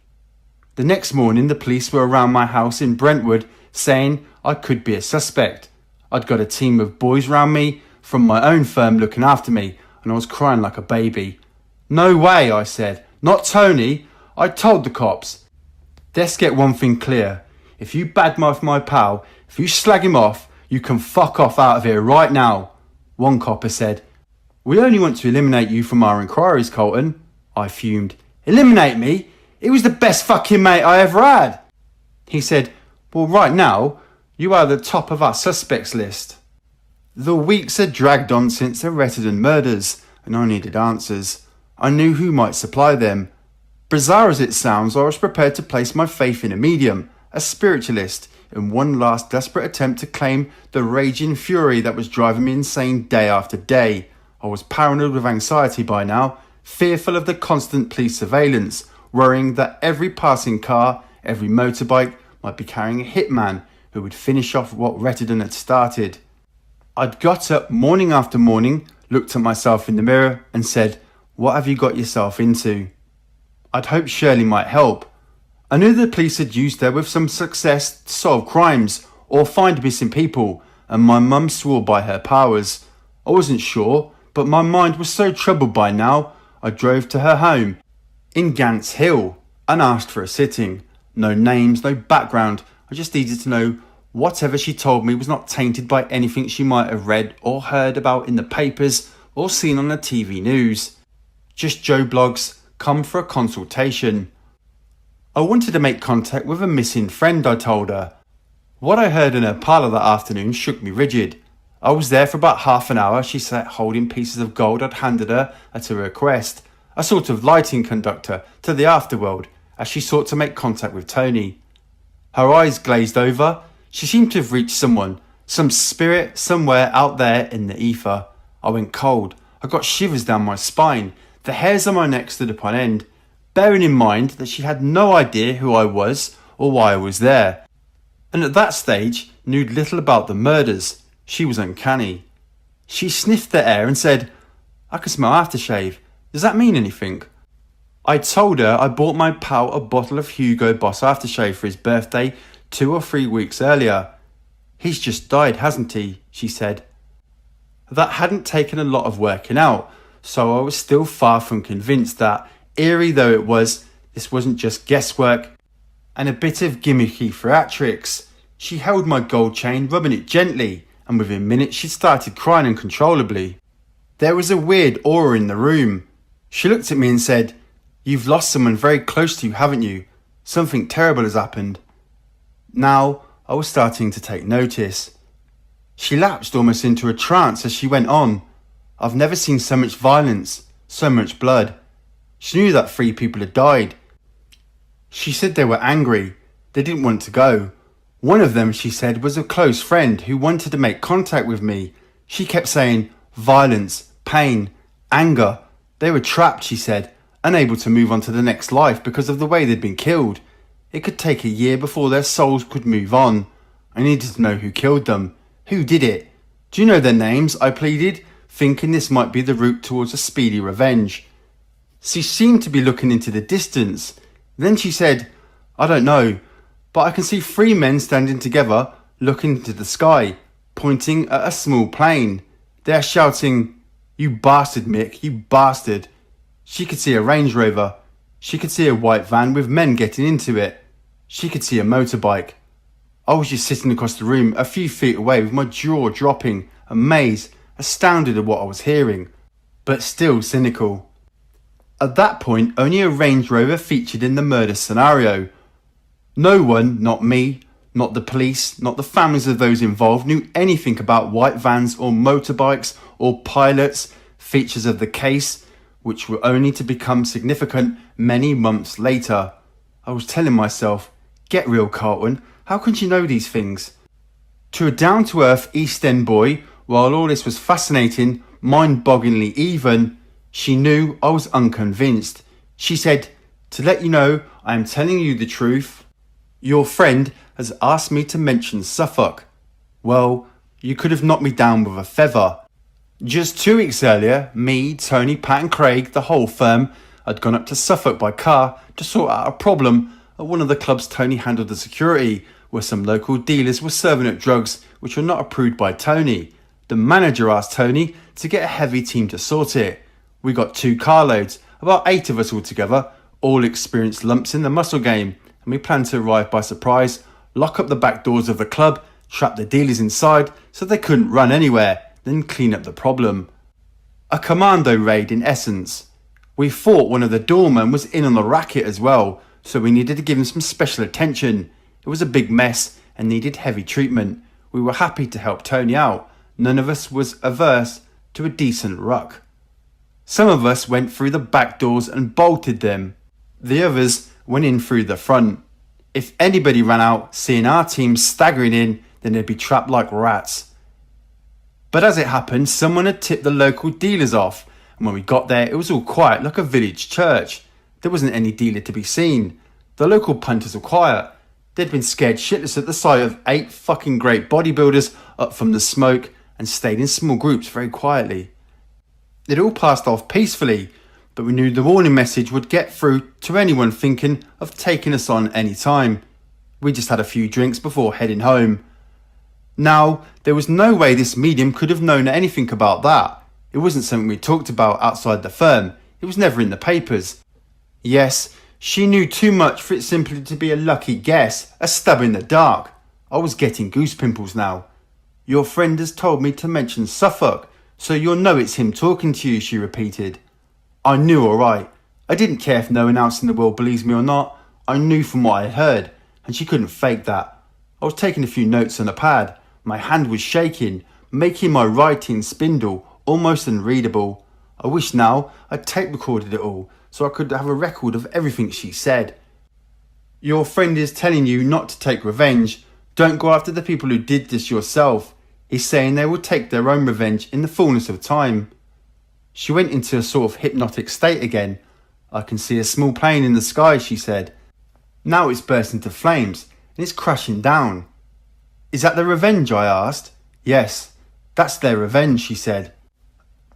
The next morning the police were around my house in Brentwood saying I could be a suspect. I'd got a team of boys round me from my own firm looking after me, and I was crying like a baby. "No way," I said. "Not Tony." I told the cops. "Let's get one thing clear. If you badmouth my pal, if you slag him off, you can fuck off out of here right now." One copper said, "We only want to eliminate you from our inquiries, Carlton." I fumed. "Eliminate me? He was the best fucking mate I ever had." He said, "Well, right now, you are the top of our suspects list." The weeks had dragged on since the Rettendon murders, and I needed answers. I knew who might supply them. Bizarre as it sounds, I was prepared to place my faith in a medium, a spiritualist, in one last desperate attempt to claim the raging fury that was driving me insane day after day. I was paranoid with anxiety by now, fearful of the constant police surveillance, worrying that every passing car, every motorbike might be carrying a hitman who would finish off what Rettendon had started. I'd got up morning after morning, looked at myself in the mirror and said, "What have you got yourself into?" I'd hoped Shirley might help. I knew the police had used her with some success to solve crimes or find missing people, and my mum swore by her powers. I wasn't sure, but my mind was so troubled by now, I drove to her home in Gants Hill and asked for a sitting. No names, no background, I just needed to know whatever she told me was not tainted by anything she might have read or heard about in the papers or seen on the TV news. Just Joe Blogs, come for a consultation. I wanted to make contact with a missing friend, I told her. What I heard in her parlour that afternoon shook me rigid. I was there for about half an hour. She sat holding pieces of gold I'd handed her at her request, a sort of lighting conductor to the afterworld, as she sought to make contact with Tony. Her eyes glazed over. She seemed to have reached someone, some spirit somewhere out there in the ether. I went cold. I got shivers down my spine. The hairs on my neck stood upon end, bearing in mind that she had no idea who I was or why I was there, and at that stage knew little about the murders. She was uncanny. She sniffed the air and said, "I can smell aftershave. Does that mean anything?" I told her I bought my pal a bottle of Hugo Boss aftershave for his birthday 2 or 3 weeks earlier. "He's just died, hasn't he?" she said. That hadn't taken a lot of working out, so I was still far from convinced that, eerie though it was, this wasn't just guesswork and a bit of gimmicky theatrics. She held my gold chain, rubbing it gently, and within minutes she started crying uncontrollably. There was a weird aura in the room. She looked at me and said, "You've lost someone very close to you, haven't you? Something terrible has happened." Now I was starting to take notice. She lapsed almost into a trance as she went on. "I've never seen so much violence, so much blood." She knew that 3 people had died. She said they were angry. They didn't want to go. One of them, she said, was a close friend who wanted to make contact with me. She kept saying violence, pain, anger. They were trapped, she said, unable to move on to the next life because of the way they'd been killed. It could take a year before their souls could move on. I needed to know who killed them. Who did it? "Do you know their names?" I pleaded, thinking this might be the route towards a speedy revenge. She seemed to be looking into the distance. Then she said, "I don't know, but I can see 3 men standing together, looking into the sky, pointing at a small plane. They're shouting, 'You bastard, Mick, you bastard.'" She could see a Range Rover. She could see a white van with men getting into it. She could see a motorbike. I was just sitting across the room, a few feet away, with my jaw dropping, amazed, astounded at what I was hearing, but still cynical. At that point, only a Range Rover featured in the murder scenario. No one, not me, Not the police, not the families of those involved knew anything about white vans or motorbikes or pilots, features of the case, which were only to become significant many months later. I was telling myself, get real, Carlton, how can you know these things? To a down-to-earth East End boy, while all this was fascinating, mind-bogglingly even, she knew I was unconvinced. She said, to let you know, I am telling you the truth. Your friend has asked me to mention Suffolk. Well, you could have knocked me down with a feather. Just 2 weeks earlier, me, Tony, Pat and Craig, the whole firm, had gone up to Suffolk by car to sort out a problem at one of the clubs Tony handled the security, where some local dealers were serving up drugs which were not approved by Tony. The manager asked Tony to get a heavy team to sort it. We got 2 carloads, about 8 of us altogether, all experienced lumps in the muscle game, and we planned to arrive by surprise, lock up the back doors of the club, trap the dealers inside so they couldn't run anywhere, then clean up the problem. A commando raid in essence. We thought one of the doormen was in on the racket as well, so we needed to give him some special attention. It was a big mess and needed heavy treatment. We were happy to help Tony out. None of us was averse to a decent ruck. Some of us went through the back doors and bolted them. The others went in through the front. If anybody ran out seeing our team staggering in, then they'd be trapped like rats. But as it happened, someone had tipped the local dealers off, and when we got there it was all quiet like a village church. There wasn't any dealer to be seen. The local punters were quiet. They'd been scared shitless at the sight of 8 fucking great bodybuilders up from the smoke and stayed in small groups very quietly. It all passed off peacefully, but we knew the warning message would get through to anyone thinking of taking us on any time. We just had a few drinks before heading home. Now, there was no way this medium could have known anything about that. It wasn't something we talked about outside the firm. It was never in the papers. Yes, she knew too much for it simply to be a lucky guess, a stab in the dark. I was getting goose pimples now. Your friend has told me to mention Suffolk, so you'll know it's him talking to you, she repeated. I knew all right. I didn't care if no one else in the world believes me or not. I knew from what I heard, and she couldn't fake that. I was taking a few notes on a pad. My hand was shaking, making my writing spindle almost unreadable. I wish now I'd tape recorded it all, so I could have a record of everything she said. Your friend is telling you not to take revenge. Don't go after the people who did this yourself. He's saying they will take their own revenge in the fullness of time. She went into a sort of hypnotic state again. I can see a small plane in the sky, she said. Now it's burst into flames and it's crashing down. Is that the revenge? I asked. Yes, that's their revenge, she said.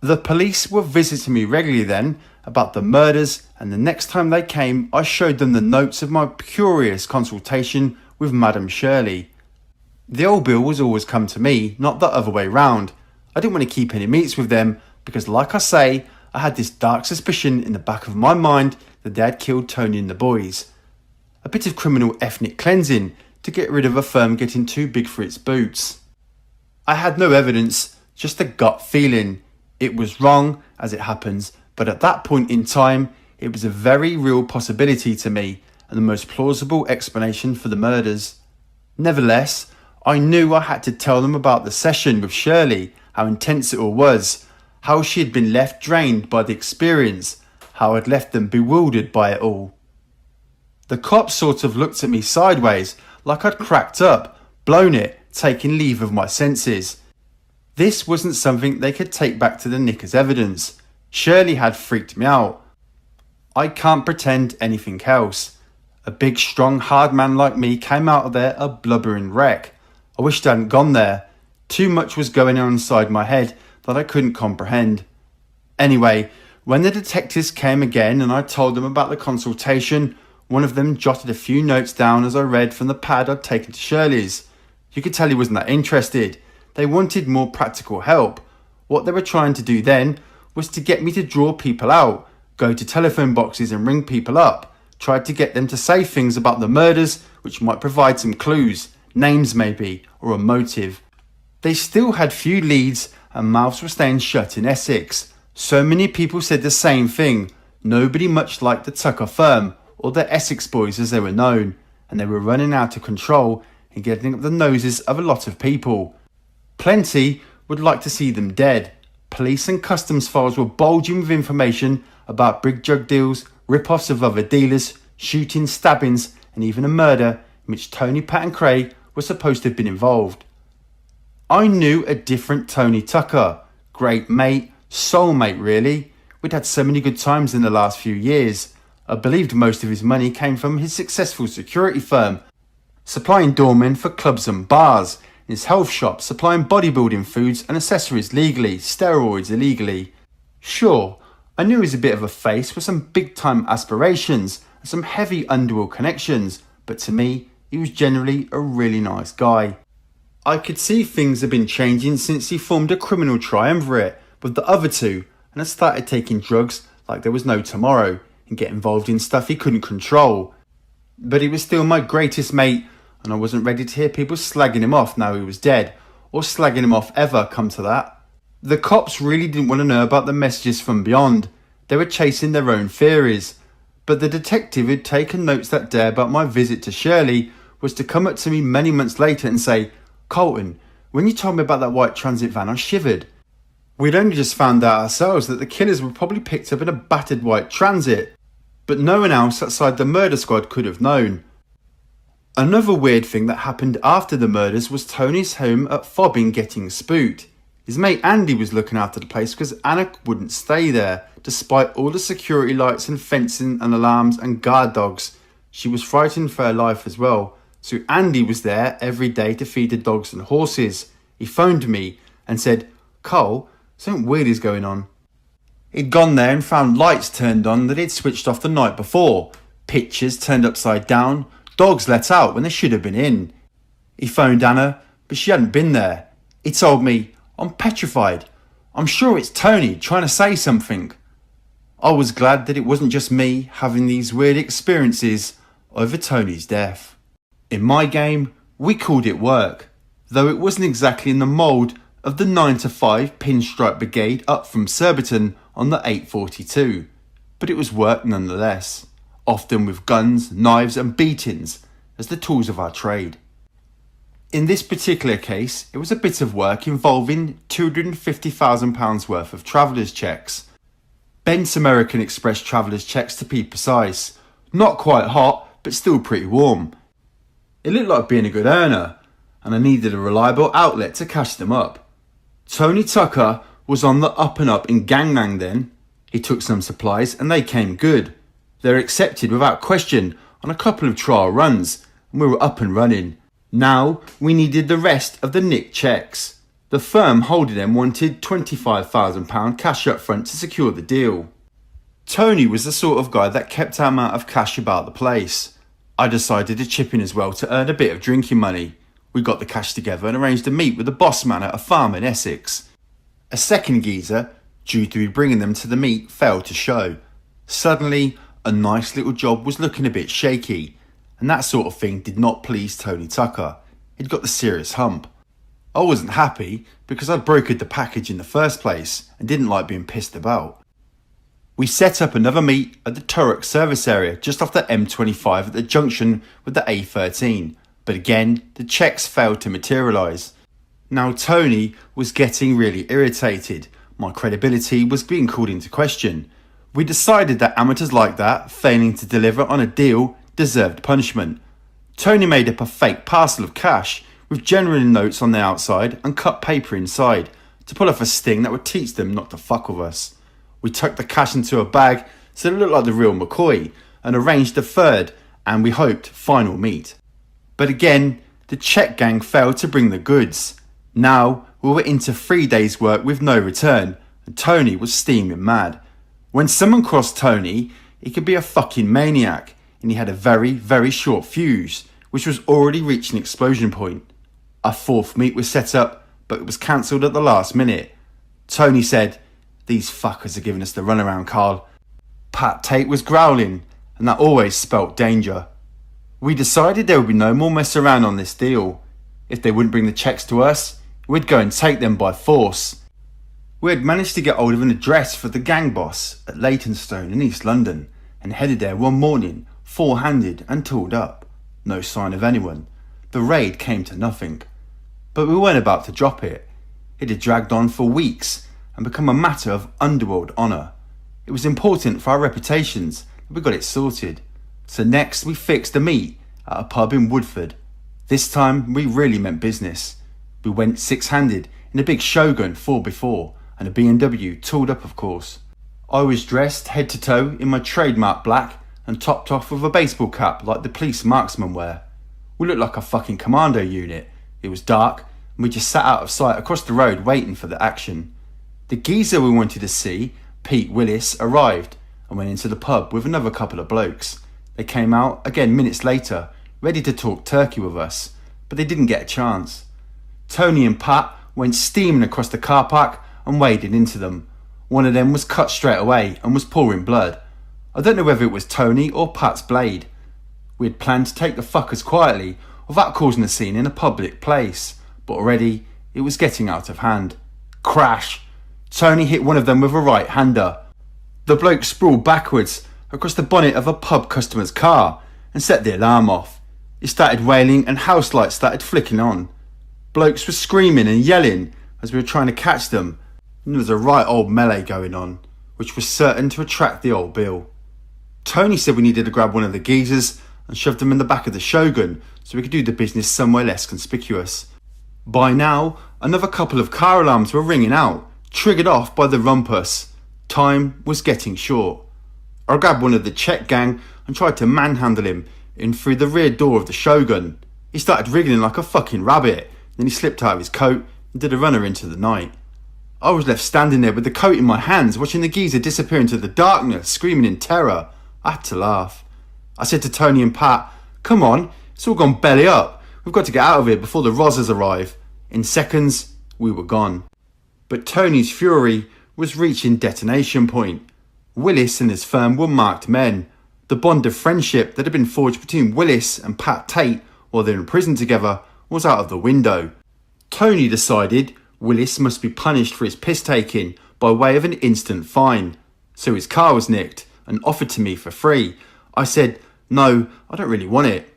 The police were visiting me regularly then about the murders, and the next time they came I showed them the notes of my curious consultation with Madame Shirley. The old bill was always come to me, not the other way round. I didn't want to keep any meets with them because, like I say, I had this dark suspicion in the back of my mind that they had killed Tony and the boys. A bit of criminal ethnic cleansing to get rid of a firm getting too big for its boots. I had no evidence, just a gut feeling. It was wrong, as it happens, but at that point in time, it was a very real possibility to me and the most plausible explanation for the murders. Nevertheless, I knew I had to tell them about the session with Shirley, how intense it all was, how she had been left drained by the experience, how I'd left them bewildered by it all. The cops sort of looked at me sideways, like I'd cracked up, blown it, taken leave of my senses. This wasn't something they could take back to the Nick as evidence. Shirley had freaked me out. I can't pretend anything else. A big, strong, hard man like me came out of there a blubbering wreck. I wished I hadn't gone there. Too much was going on inside my head that I couldn't comprehend. Anyway, when the detectives came again and I told them about the consultation, one of them jotted a few notes down as I read from the pad I'd taken to Shirley's. You could tell he wasn't that interested. They wanted more practical help. What they were trying to do then was to get me to draw people out, go to telephone boxes and ring people up, tried to get them to say things about the murders which might provide some clues, names maybe, or a motive. They still had few leads and mouths were staying shut in Essex. So many people said the same thing. Nobody much liked the Tucker firm, or the Essex boys as they were known, and they were running out of control, and getting up the noses of a lot of people. Plenty would like to see them dead. Police and customs files were bulging with information about big drug deals, rip-offs of other dealers, shootings, stabbings, and even a murder in which Tony, Pat and Craig were supposed to have been involved. I knew a different Tony Tucker. Great mate, soulmate really. We'd had so many good times in the last few years. I believed most of his money came from his successful security firm, supplying doormen for clubs and bars, his health shop, supplying bodybuilding foods and accessories legally, steroids illegally. Sure, I knew he was a bit of a face with some big time aspirations and some heavy underworld connections, but to me, he was generally a really nice guy. I could see things had been changing since he formed a criminal triumvirate with the other two and had started taking drugs like there was no tomorrow and get involved in stuff he couldn't control. But he was still my greatest mate, and I wasn't ready to hear people slagging him off now he was dead, or slagging him off ever, come to that. The cops really didn't want to know about the messages from beyond. They were chasing their own theories. But the detective who'd taken notes that day about my visit to Shirley was to come up to me many months later and say, "Carlton, when you told me about that white transit van, I shivered. We'd only just found out ourselves that the killers were probably picked up in a battered white transit, but no one else outside the murder squad could have known." Another weird thing that happened after the murders was Tony's home at Fobbing getting spooked. His mate Andy was looking after the place because Anna wouldn't stay there, despite all the security lights and fencing and alarms and guard dogs. She was frightened for her life as well, so Andy was there every day to feed the dogs and horses. He phoned me and said, "Cole, something weird is going on." He'd gone there and found lights turned on that he'd switched off the night before, pictures turned upside down, dogs let out when they should have been in. He phoned Anna, but she hadn't been there. He told me, "I'm petrified. I'm sure it's Tony trying to say something." I was glad that it wasn't just me having these weird experiences over Tony's death. In my game, we called it work, though it wasn't exactly in the mould of the 9 to 5 pinstripe brigade up from Surbiton on the 842, but it was work nonetheless, often with guns, knives and beatings as the tools of our trade. In this particular case, it was a bit of work involving £250,000 worth of travellers' checks. Bent American Express travellers' checks to be precise. Not quite hot, but still pretty warm. It looked like being a good earner, and I needed a reliable outlet to cash them up. Tony Tucker was on the up and up in Gangnam then. He took some supplies and they came good. They were accepted without question on a couple of trial runs, and we were up and running. Now we needed the rest of the nicked checks. The firm holding them wanted £25,000 cash up front to secure the deal. Tony was the sort of guy that kept our amount of cash about the place. I decided to chip in as well to earn a bit of drinking money. We got the cash together and arranged to meet with the boss man at a farm in Essex. A second geezer, due to be bringing them to the meet, failed to show. Suddenly, a nice little job was looking a bit shaky, and that sort of thing did not please Tony Tucker. He'd got the serious hump. I wasn't happy because I'd brokered the package in the first place and didn't like being pissed about. We set up another meet at the Turok service area just off the M25 at the junction with the A13, but again the checks failed to materialise. Now Tony was getting really irritated. My credibility was being called into question. We decided that amateurs like that, failing to deliver on a deal, deserved punishment. Tony made up a fake parcel of cash with genuine notes on the outside and cut paper inside to pull off a sting that would teach them not to fuck with us. We tucked the cash into a bag so it looked like the real McCoy and arranged a third and we hoped final meet. But again, the check gang failed to bring the goods. Now we were into 3 days work with no return and Tony was steaming mad. When someone crossed Tony, he could be a fucking maniac, and he had a very, very short fuse, which was already reaching explosion point. A fourth meet was set up, but it was cancelled at the last minute. Tony said, "These fuckers are giving us the runaround, Carl." Pat Tate was growling, and that always spelt danger. We decided there would be no more mess around on this deal. If they wouldn't bring the checks to us, we'd go and take them by force. We had managed to get hold of an address for the gang boss at Leytonstone in East London and headed there one morning, four-handed and tooled up. No sign of anyone. the raid came to nothing. But we weren't about to drop it. It had dragged on for weeks and become a matter of underworld honour. It was important for our reputations that we got it sorted. So next we fixed the meet at a pub in Woodford. This time we really meant business. We went six-handed in a big Shogun 4x4 and a BMW tooled up, of course. I was dressed head to toe in my trademark black and topped off with a baseball cap like the police marksmen wear. We looked like a fucking commando unit. It was dark and we just sat out of sight across the road waiting for the action. The geezer we wanted to see, Pete Willis, arrived and went into the pub with another couple of blokes. They came out again minutes later, ready to talk turkey with us, but they didn't get a chance. Tony and Pat went steaming across the car park and waded into them. One of them was cut straight away and was pouring blood. I don't know whether it was Tony or Pat's blade. We had planned to take the fuckers quietly without causing a scene in a public place, but already it was getting out of hand. Crash! Tony hit one of them with a right-hander. The bloke sprawled backwards across the bonnet of a pub customer's car and set the alarm off. It started wailing and house lights started flicking on. Blokes were screaming and yelling as we were trying to catch them, and there was a right old melee going on, which was certain to attract the old bill. Tony said we needed to grab one of the geezers and shove them in the back of the Shogun so we could do the business somewhere less conspicuous. By now, another couple of car alarms were ringing out, triggered off by the rumpus. Time was getting short. I grabbed one of the Czech gang and tried to manhandle him in through the rear door of the Shogun. He started wriggling like a fucking rabbit, then he slipped out of his coat and did a runner into the night. I was left standing there with the coat in my hands, watching the geezer disappear into the darkness, screaming in terror. I had to laugh. I said to Tony and Pat, "Come on, it's all gone belly up. We've got to get out of here before the Rozzers arrive." In seconds, we were gone. But Tony's fury was reaching detonation point. Willis and his firm were marked men. The bond of friendship that had been forged between Willis and Pat Tate while they were in prison together was out of the window. Tony decided Willis must be punished for his piss-taking by way of an instant fine. So his car was nicked and offered to me for free. I said, "No, I don't really want it."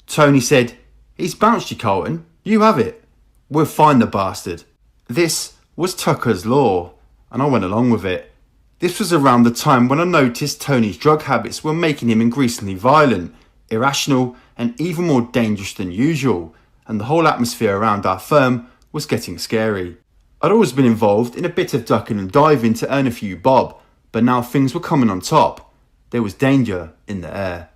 Tony said, "He's bounced you, Carlton. You have it. We'll find the bastard." This was Tucker's law, and I went along with it. This was around the time when I noticed Tony's drug habits were making him increasingly violent, irrational, and even more dangerous than usual, and the whole atmosphere around our firm was getting scary. I'd always been involved in a bit of ducking and diving to earn a few bob, but now things were coming on top. There was danger in the air.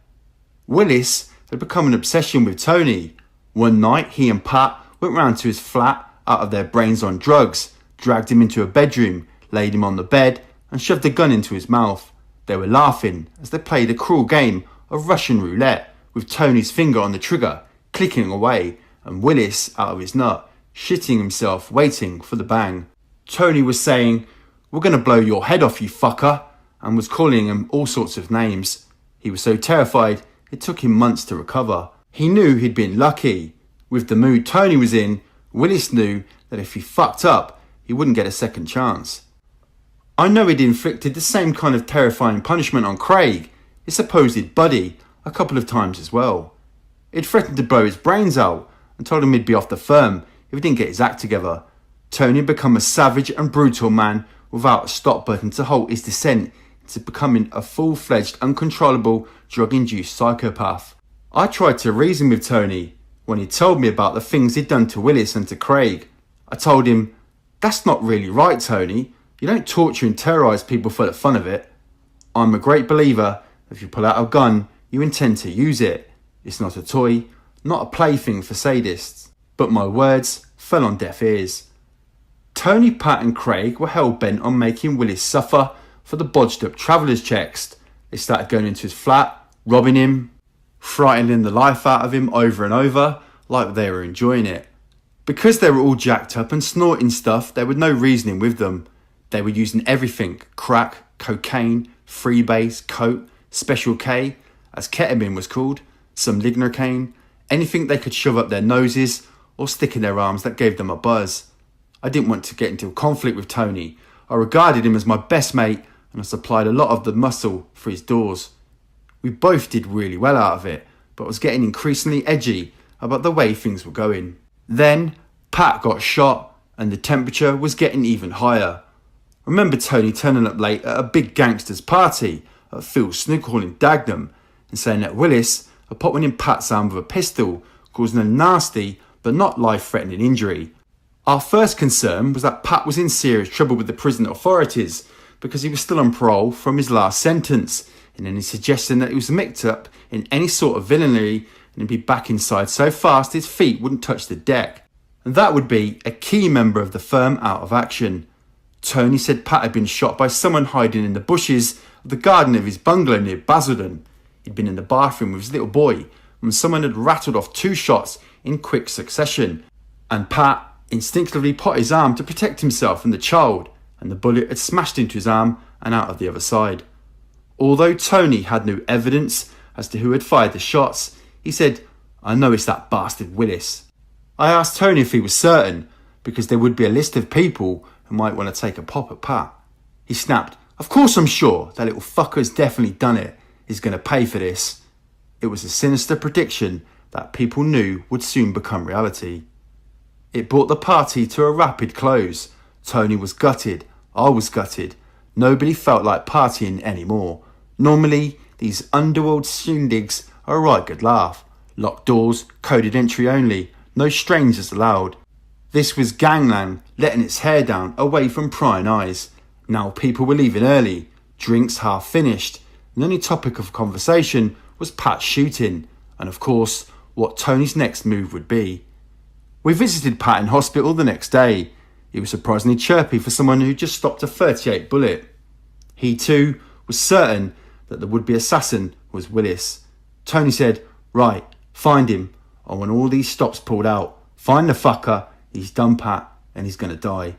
Willis had become an obsession with Tony. One night he and Pat went round to his flat out of their brains on drugs, dragged him into a bedroom, laid him on the bed and shoved a gun into his mouth. They were laughing as they played a cruel game of Russian roulette, with Tony's finger on the trigger, clicking away, and Willis out of his nut, shitting himself, waiting for the bang. Tony was saying, "We're going to blow your head off, you fucker," and was calling him all sorts of names. He was so terrified, it took him months to recover. He knew he'd been lucky. With the mood Tony was in, Willis knew that if he fucked up, he wouldn't get a second chance. I know he'd inflicted the same kind of terrifying punishment on Craig, his supposed buddy, a couple of times as well. He'd threatened to blow his brains out and told him he'd be off the firm if he didn't get his act together. Tony had become a savage and brutal man without a stop button to halt his descent into becoming a full-fledged, uncontrollable, drug-induced psychopath. I tried to reason with Tony when he told me about the things he'd done to Willis and to Craig. I told him, "That's not really right, Tony. You don't torture and terrorise people for the fun of it. I'm a great believer that if you pull out a gun, you intend to use it. It's not a toy, not a plaything for sadists." But my words fell on deaf ears. Tony, Pat and Craig were hell-bent on making Willis suffer for the bodged-up traveller's checks. They started going into his flat, robbing him, frightening the life out of him over and over, like they were enjoying it. Because they were all jacked up and snorting stuff, there was no reasoning with them. They were using everything: crack, cocaine, freebase, coke, special K, as ketamine was called, some lignocaine, anything they could shove up their noses or stick in their arms that gave them a buzz. I didn't want to get into a conflict with Tony. I regarded him as my best mate and I supplied a lot of the muscle for his doors. We both did really well out of it, but it was getting increasingly edgy about the way things were going. Then Pat got shot and the temperature was getting even higher. I remember Tony turning up late at a big gangsters party at Phil's snooker hall in Dagenham and saying that Willis had put one in Pat's arm with a pistol, causing a nasty but not life-threatening injury. Our first concern was that Pat was in serious trouble with the prison authorities because he was still on parole from his last sentence, and any suggestion that he was mixed up in any sort of villainy and he'd be back inside so fast his feet wouldn't touch the deck. And that would be a key member of the firm out of action. Tony said Pat had been shot by someone hiding in the bushes of the garden of his bungalow near Basildon. He'd been in the bathroom with his little boy when someone had rattled off 2 shots in quick succession, and Pat instinctively put his arm to protect himself and the child, and the bullet had smashed into his arm and out of the other side. Although Tony had no evidence as to who had fired the shots, he said, "I know it's that bastard Willis." I asked Tony if he was certain, because there would be a list of people who might want to take a pop at Pat. He snapped, "Of course I'm sure, that little fucker's definitely done it. He's going to pay for this." It was a sinister prediction that people knew would soon become reality. It brought the party to a rapid close. Tony was gutted. I was gutted. Nobody felt like partying anymore. Normally, these underworld shindigs are a right good laugh. Locked doors, coded entry only, no strangers allowed. This was gangland letting its hair down away from prying eyes. Now people were leaving early, drinks half finished. The only topic of conversation was Pat's shooting, and of course, what Tony's next move would be. We visited Pat in hospital the next day. He was surprisingly chirpy for someone who just stopped a .38 bullet. He too was certain that the would-be assassin was Willis. Tony said, "Right, find him. I want all these stops pulled out. Find the fucker. He's done, Pat, and he's going to die."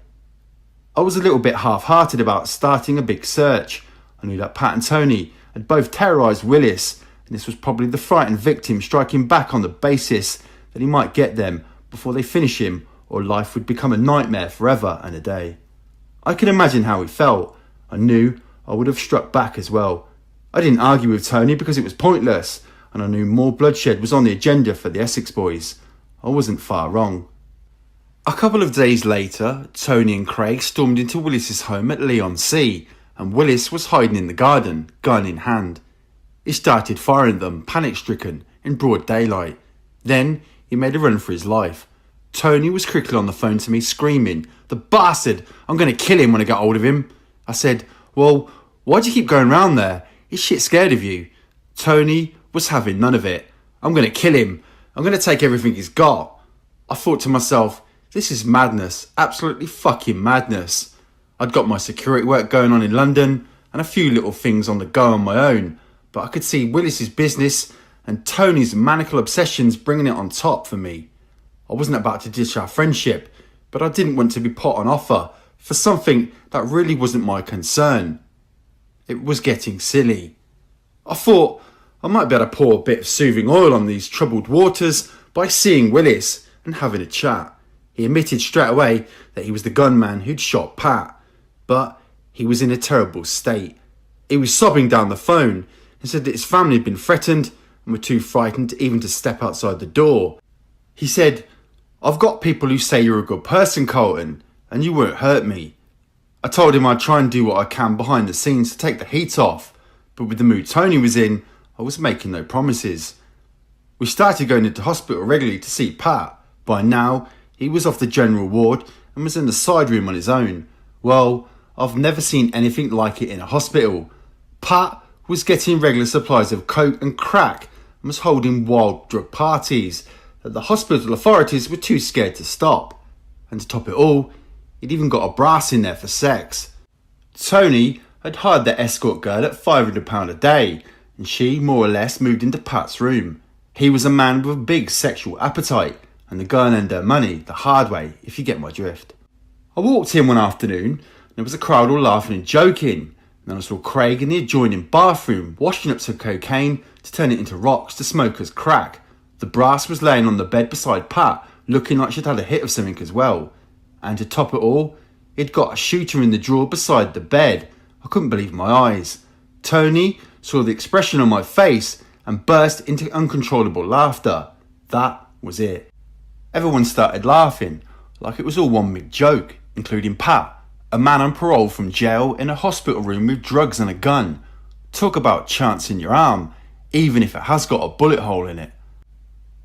I was a little bit half-hearted about starting a big search. I knew that Pat and Tony had both terrorised Willis, and this was probably the frightened victim striking back on the basis that he might get them before they finish him, or life would become a nightmare forever and a day. I could imagine how he felt. I knew I would have struck back as well. I didn't argue with Tony because it was pointless, and I knew more bloodshed was on the agenda for the Essex boys. I wasn't far wrong. A couple of days later, Tony and Craig stormed into Willis's home at Leigh-on-Sea, and Willis was hiding in the garden, gun in hand. He started firing at them, panic-stricken, in broad daylight. Then he made a run for his life. Tony was quickly on the phone to me, screaming, "The bastard! I'm going to kill him when I get hold of him." I said, "Well, why do you keep going round there? He's shit scared of you." Tony was having none of it. "I'm going to kill him. I'm going to take everything he's got." I thought to myself, this is madness, absolutely fucking madness. I'd got my security work going on in London and a few little things on the go on my own, but I could see Willis's business and Tony's maniacal obsessions bringing it on top for me. I wasn't about to ditch our friendship, but I didn't want to be put on offer for something that really wasn't my concern. It was getting silly. I thought I might be able to pour a bit of soothing oil on these troubled waters by seeing Willis and having a chat. He admitted straight away that he was the gunman who'd shot Pat, but he was in a terrible state. He was sobbing down the phone and said that his family had been threatened and were too frightened even to step outside the door. He said, "I've got people who say you're a good person, Carlton, and you won't hurt me." I told him I'd try and do what I can behind the scenes to take the heat off, but with the mood Tony was in, I was making no promises. We started going into hospital regularly to see Pat. By now, he was off the general ward and was in the side room on his own. Well, I've never seen anything like it in a hospital. Pat was getting regular supplies of coke and crack and was holding wild drug parties that the hospital authorities were too scared to stop. And to top it all, he'd even got a brass in there for sex. Tony had hired the escort girl at £500 a day, and she more or less moved into Pat's room. He was a man with a big sexual appetite, and the girl earned her money the hard way, if you get my drift. I walked in one afternoon, and there was a crowd all laughing and joking. And then I saw Craig in the adjoining bathroom washing up some cocaine to turn it into rocks to smoke as crack. The brass was laying on the bed beside Pat, looking like she'd had a hit of something as well. And to top it all, he'd got a shooter in the drawer beside the bed. I couldn't believe my eyes. Tony saw the expression on my face and burst into uncontrollable laughter. That was it. Everyone started laughing, like it was all one big joke, including Pat, a man on parole from jail in a hospital room with drugs and a gun. Talk about chancing your arm, even if it has got a bullet hole in it.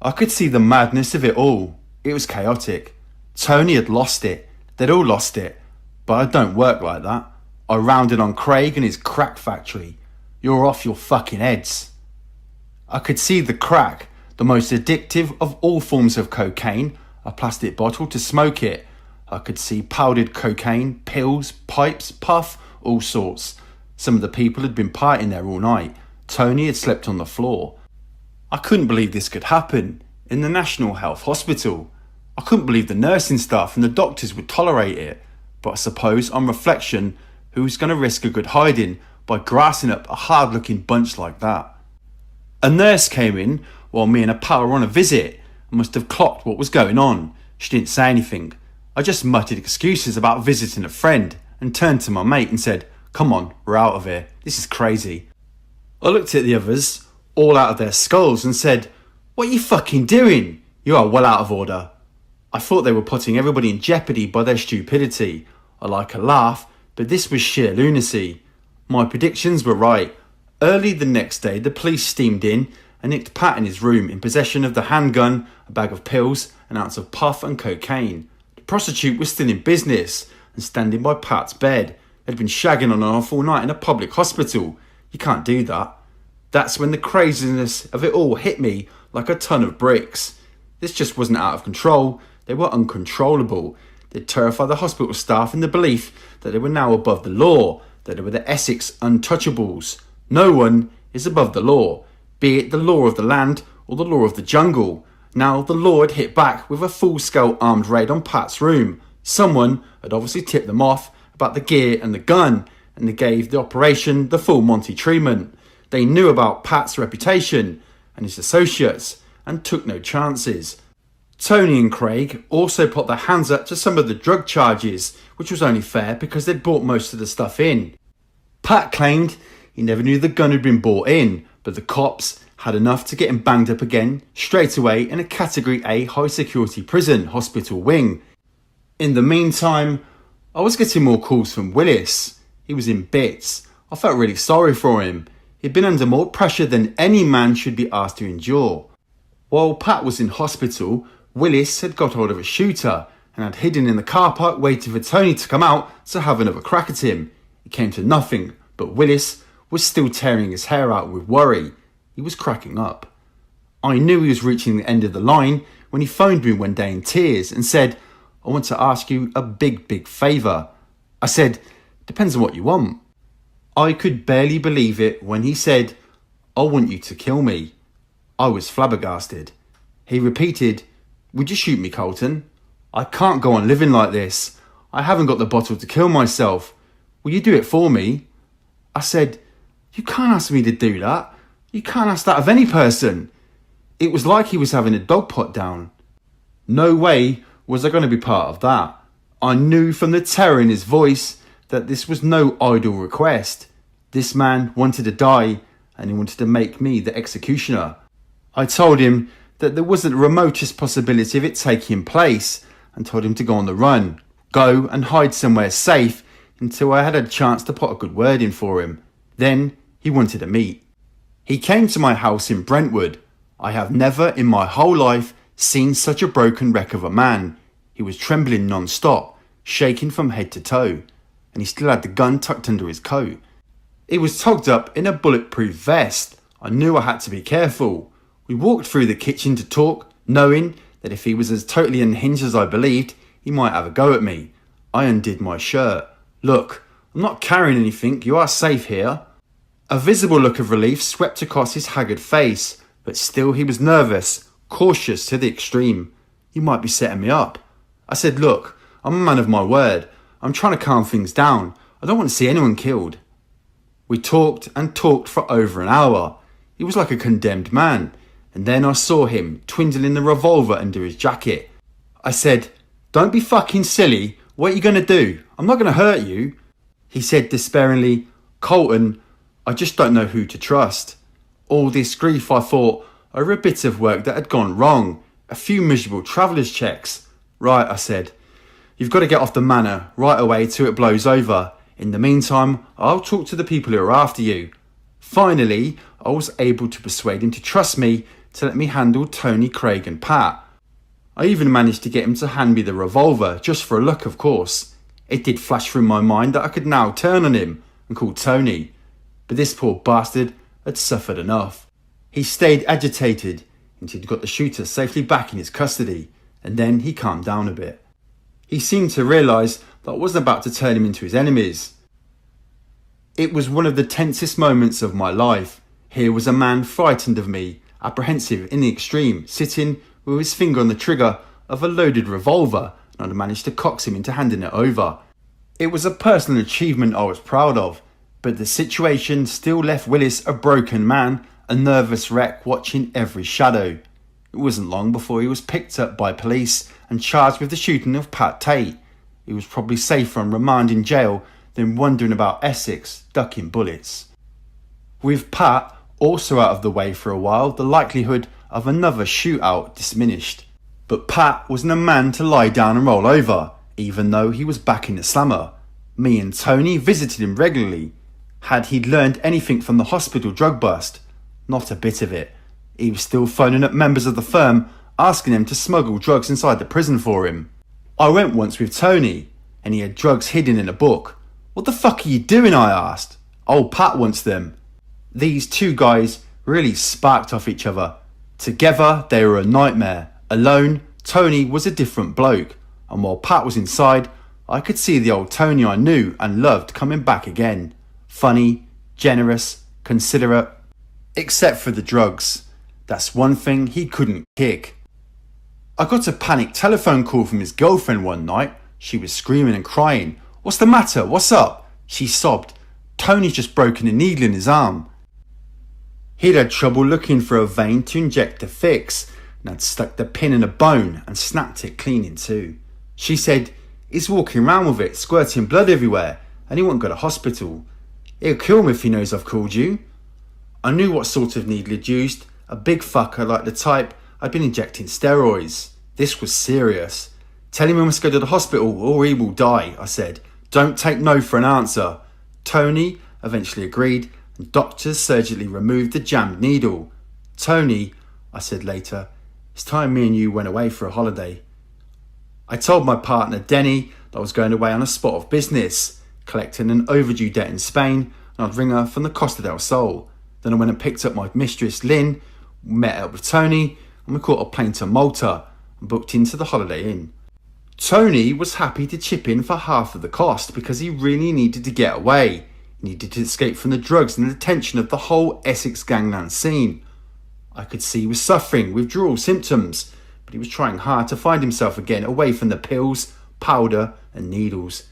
I could see the madness of it all. It was chaotic. Tony had lost it. They'd all lost it. But I don't work like that. I rounded on Craig and his crack factory. You're off your fucking heads. I could see the crack, the most addictive of all forms of cocaine, a plastic bottle to smoke it. I could see powdered cocaine, pills, pipes, puff, all sorts. Some of the people had been partying there all night. Tony had slept on the floor. I couldn't believe this could happen in the National Health Hospital. I couldn't believe the nursing staff and the doctors would tolerate it. But I suppose, on reflection, who's going to risk a good hiding by grassing up a hard-looking bunch like that? A nurse came in while me and a pal were on a visit and must have clocked what was going on. She didn't say anything. I just muttered excuses about visiting a friend and turned to my mate and said, "Come on, we're out of here. This is crazy." I looked at the others, all out of their skulls, and said, "What are you fucking doing? You are well out of order." I thought they were putting everybody in jeopardy by their stupidity. I like a laugh, but this was sheer lunacy. My predictions were right. Early the next day, the police steamed in and nicked Pat in his room in possession of the handgun, a bag of pills, an ounce of puff and cocaine. The prostitute was still in business and standing by Pat's bed. They'd been shagging on and off all night in a public hospital. You can't do that. That's when the craziness of it all hit me like a ton of bricks. This just wasn't out of control. They were uncontrollable. They'd terrified the hospital staff in the belief that they were now above the law, that they were the Essex untouchables. No one is above the law, be it the law of the land or the law of the jungle. Now the law had hit back with a full-scale armed raid on Pat's room. Someone had obviously tipped them off about the gear and the gun, and they gave the operation the full Monty treatment. They knew about Pat's reputation and his associates and took no chances. Tony and Craig also put their hands up to some of the drug charges, which was only fair because they'd bought most of the stuff in. Pat claimed he never knew the gun had been bought in, but the cops had enough to get him banged up again straight away in a Category A high security prison hospital wing. In the meantime, I was getting more calls from Willis. He was in bits. I felt really sorry for him. He'd been under more pressure than any man should be asked to endure. While Pat was in hospital, Willis had got hold of a shooter and had hidden in the car park waiting for Tony to come out to have another crack at him. It came to nothing, but Willis was still tearing his hair out with worry. He was cracking up. I knew he was reaching the end of the line when he phoned me one day in tears and said, "I want to ask you a big favour." I said, "Depends on what you want." I could barely believe it when he said, "I want you to kill me." I was flabbergasted. He repeated, "Would you shoot me, Carlton? I can't go on living like this. I haven't got the bottle to kill myself. Will you do it for me?" I said, "You can't ask me to do that. You can't ask that of any person." It was like he was having a dog pot down. No way was I going to be part of that. I knew from the terror in his voice that this was no idle request. This man wanted to die, and he wanted to make me the executioner. I told him that there wasn't the remotest possibility of it taking place, and told him to go on the run, go and hide somewhere safe until I had a chance to put a good word in for him. Then he wanted to meet. He came to my house in Brentwood. I have never in my whole life seen such a broken wreck of a man. He was trembling non-stop, shaking from head to toe, and he still had the gun tucked under his coat. He was togged up in a bulletproof vest. I knew I had to be careful. We walked through the kitchen to talk, knowing that if he was as totally unhinged as I believed, he might have a go at me. I undid my shirt. "Look, I'm not carrying anything. You are safe here." A visible look of relief swept across his haggard face, but still he was nervous, cautious to the extreme. "You might be setting me up." I said, "Look, I'm a man of my word. I'm trying to calm things down. I don't want to see anyone killed." We talked and talked for over an hour. He was like a condemned man. And then I saw him twindling the revolver under his jacket. I said, "Don't be fucking silly. What are you going to do? I'm not going to hurt you." He said despairingly, "Carlton, I just don't know who to trust." All this grief, I thought, over a bit of work that had gone wrong, A few miserable traveller's checks. Right, I said. You've got to get off the manor right away till it blows over. In the meantime, I'll talk to the people who are after you. Finally, I was able to persuade him to trust me to let me handle Tony, Craig and Pat. I even managed to get him to hand me the revolver, just for a look of course. It did flash through my mind that I could now turn on him and call Tony. But this poor bastard had suffered enough. He stayed agitated until he'd got the shooter safely back in his custody, and then he calmed down a bit. He seemed to realise that I wasn't about to turn him into his enemies. It was one of the tensest moments of my life. Here was a man frightened of me, apprehensive in the extreme, sitting with his finger on the trigger of a loaded revolver, and I'd managed to coax him into handing it over. It was a personal achievement I was proud of, but the situation still left Willis a broken man, a nervous wreck watching every shadow. It wasn't long before he was picked up by police and charged with the shooting of Pat Tate. He was probably safer on remand in jail than wandering about Essex, ducking bullets. With Pat also out of the way for a while, the likelihood of another shootout diminished. But Pat wasn't a man to lie down and roll over, even though he was back in the slammer. Me and Tony visited him regularly. Had he learned anything from the hospital drug bust? Not a bit of it. He was still phoning up members of the firm, asking them to smuggle drugs inside the prison for him. I went once with Tony, and he had drugs hidden in a book. What the fuck are you doing? I asked. Old Pat wants them. These two guys really sparked off each other. Together, they were a nightmare. Alone, Tony was a different bloke. And while Pat was inside, I could see the old Tony I knew and loved coming back again. Funny, generous, considerate. Except for the drugs. That's one thing he couldn't kick. I got a panicked telephone call from his girlfriend one night. She was screaming and crying. What's the matter? What's up? She sobbed. Tony's just broken a needle in his arm. He'd had trouble looking for a vein to inject the fix, and had stuck the pin in a bone and snapped it clean in two. She said, he's walking around with it, squirting blood everywhere, and he won't go to hospital. It'll kill him if he knows I've called you. I knew what sort of needle he'd used, a big fucker like the type I'd been injecting steroids. This was serious. Tell him he must go to the hospital or he will die, I said. Don't take no for an answer. Tony eventually agreed, and doctors surgically removed the jammed needle. Tony, I said later, it's time me and you went away for a holiday. I told my partner Denny that I was going away on a spot of business, collecting an overdue debt in Spain, and I'd ring her from the Costa del Sol. Then I went and picked up my mistress Lynn, met up with Tony, and we caught a plane to Malta and booked into the Holiday Inn. Tony was happy to chip in for half of the cost because he really needed to get away. He needed to escape from the drugs and the tension of the whole Essex gangland scene. I could see he was suffering withdrawal symptoms, but he was trying hard to find himself again away from the pills, powder and needles.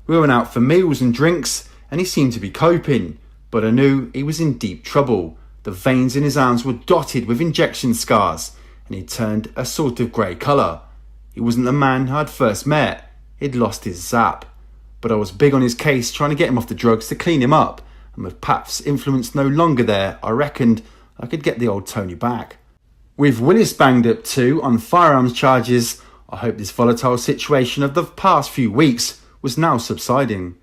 We went out for meals and drinks and he seemed to be coping, but I knew he was in deep trouble. The veins in his arms were dotted with injection scars and he'd turned a sort of grey colour. He wasn't the man I'd first met. He'd lost his zap. But I was big on his case, trying to get him off the drugs to clean him up. And with Pat's influence no longer there, I reckoned I could get the old Tony back. With Willis banged up too on firearms charges, I hope this volatile situation of the past few weeks was now subsiding.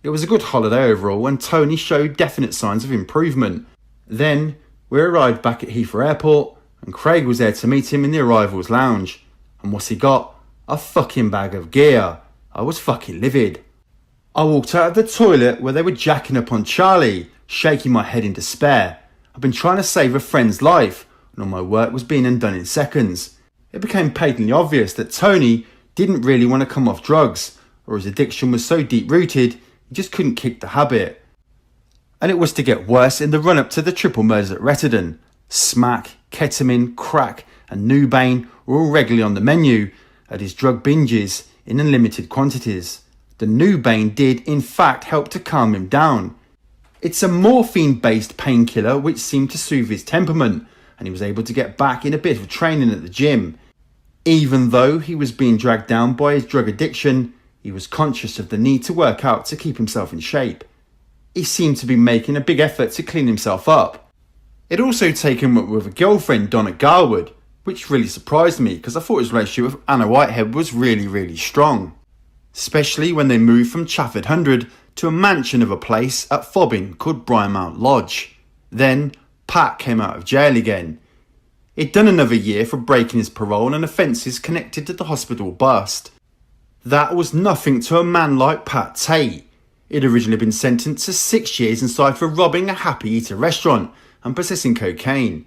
It was a good holiday overall and Tony showed definite signs of improvement. Then we arrived back at Heathrow Airport and Craig was there to meet him in the arrivals lounge. And what's he got? A fucking bag of gear. I was fucking livid. I walked out of the toilet where they were jacking up on Charlie, shaking my head in despair. I'd been trying to save a friend's life, and all my work was being undone in seconds. It became patently obvious that Tony didn't really want to come off drugs, or his addiction was so deep-rooted, he just couldn't kick the habit. And it was to get worse in the run-up to the triple murders at Retterdon. Smack, ketamine, crack, and Nubane were all regularly on the menu at his drug binges in unlimited quantities. The Nubane did in fact help to calm him down. It's a morphine-based painkiller which seemed to soothe his temperament, and he was able to get back in a bit of training at the gym. Even though he was being dragged down by his drug addiction, he was conscious of the need to work out to keep himself in shape. He seemed to be making a big effort to clean himself up. He'd also taken up with a girlfriend, Donna Garwood. which really surprised me because I thought his relationship with Anna Whitehead was really strong, especially when they moved from Chafford 100 to a mansion of a place at Fobbing called Briarmount Lodge. Then Pat came out of jail again. He'd done another year for breaking his parole and offences connected to the hospital bust. That was nothing to a man like Pat Tate. He'd originally been sentenced to 6 years inside for robbing a Happy Eater restaurant and possessing cocaine.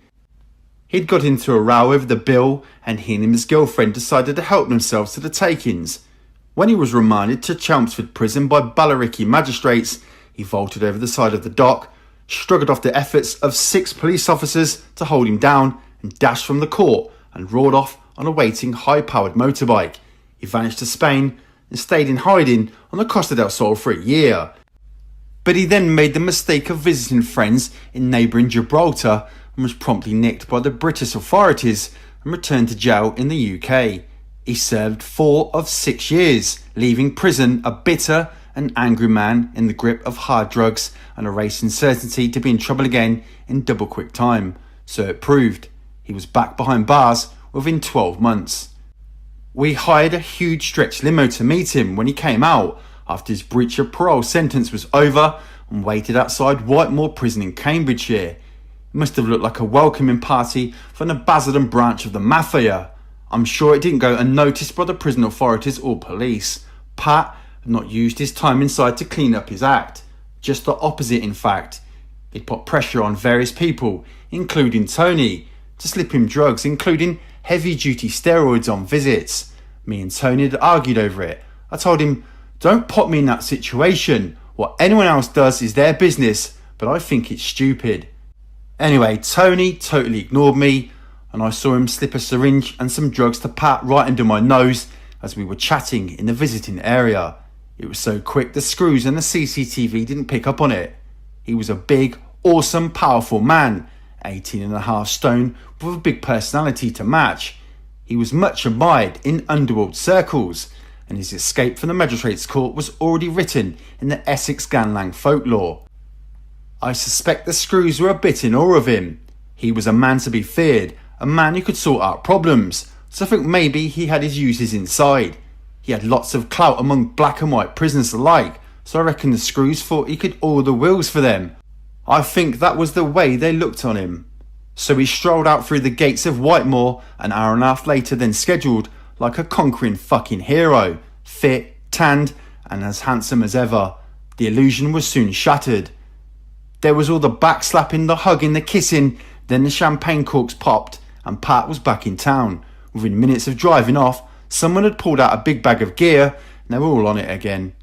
He'd got into a row over the bill and he and his girlfriend decided to help themselves to the takings. When he was remanded to Chelmsford Prison by Ballarickie magistrates, he vaulted over the side of the dock, struggled off the efforts of 6 police officers to hold him down and dashed from the court and roared off on a waiting high-powered motorbike. He vanished to Spain and stayed in hiding on the Costa del Sol for a year. But he then made the mistake of visiting friends in neighbouring Gibraltar and was promptly nicked by the British authorities and returned to jail in the UK. He served 4 of 6 years, leaving prison a bitter and angry man in the grip of hard drugs and a racing certainty to be in trouble again in double quick time. So it proved. He was back behind bars within 12 months. We hired a huge stretch limo to meet him when he came out after his breach of parole sentence was over and waited outside Whitemoor Prison in Cambridgeshire. It must have looked like a welcoming party from the Basildon branch of the Mafia. I'm sure it didn't go unnoticed by the prison authorities or police. Pat had not used his time inside to clean up his act. Just the opposite, in fact. He'd put pressure on various people, including Tony, to slip him drugs, including heavy-duty steroids on visits. Me and Tony had argued over it. I told him, don't put me in that situation. What anyone else does is their business, but I think it's stupid. Anyway, Tony totally ignored me, and I saw him slip a syringe and some drugs to Pat right under my nose as we were chatting in the visiting area. It was so quick the screws and the CCTV didn't pick up on it. He was a big, awesome, powerful man, 18.5 stone with a big personality to match. He was much admired in underworld circles, and his escape from the magistrates' court was already written in the Essex gangland folklore. I suspect the screws were a bit in awe of him. He was a man to be feared, a man who could sort out problems, so I think maybe he had his uses inside. He had lots of clout among black and white prisoners alike, so I reckon the screws thought he could oil the wheels for them. I think that was the way they looked on him. So he strolled out through the gates of Whitemoor an hour and a half later than scheduled, like a conquering fucking hero, fit, tanned, and as handsome as ever. The illusion was soon shattered. There was all the backslapping, the hugging, the kissing, then the champagne corks popped, and Pat was back in town. Within minutes of driving off, someone had pulled out a big bag of gear, and they were all on it again.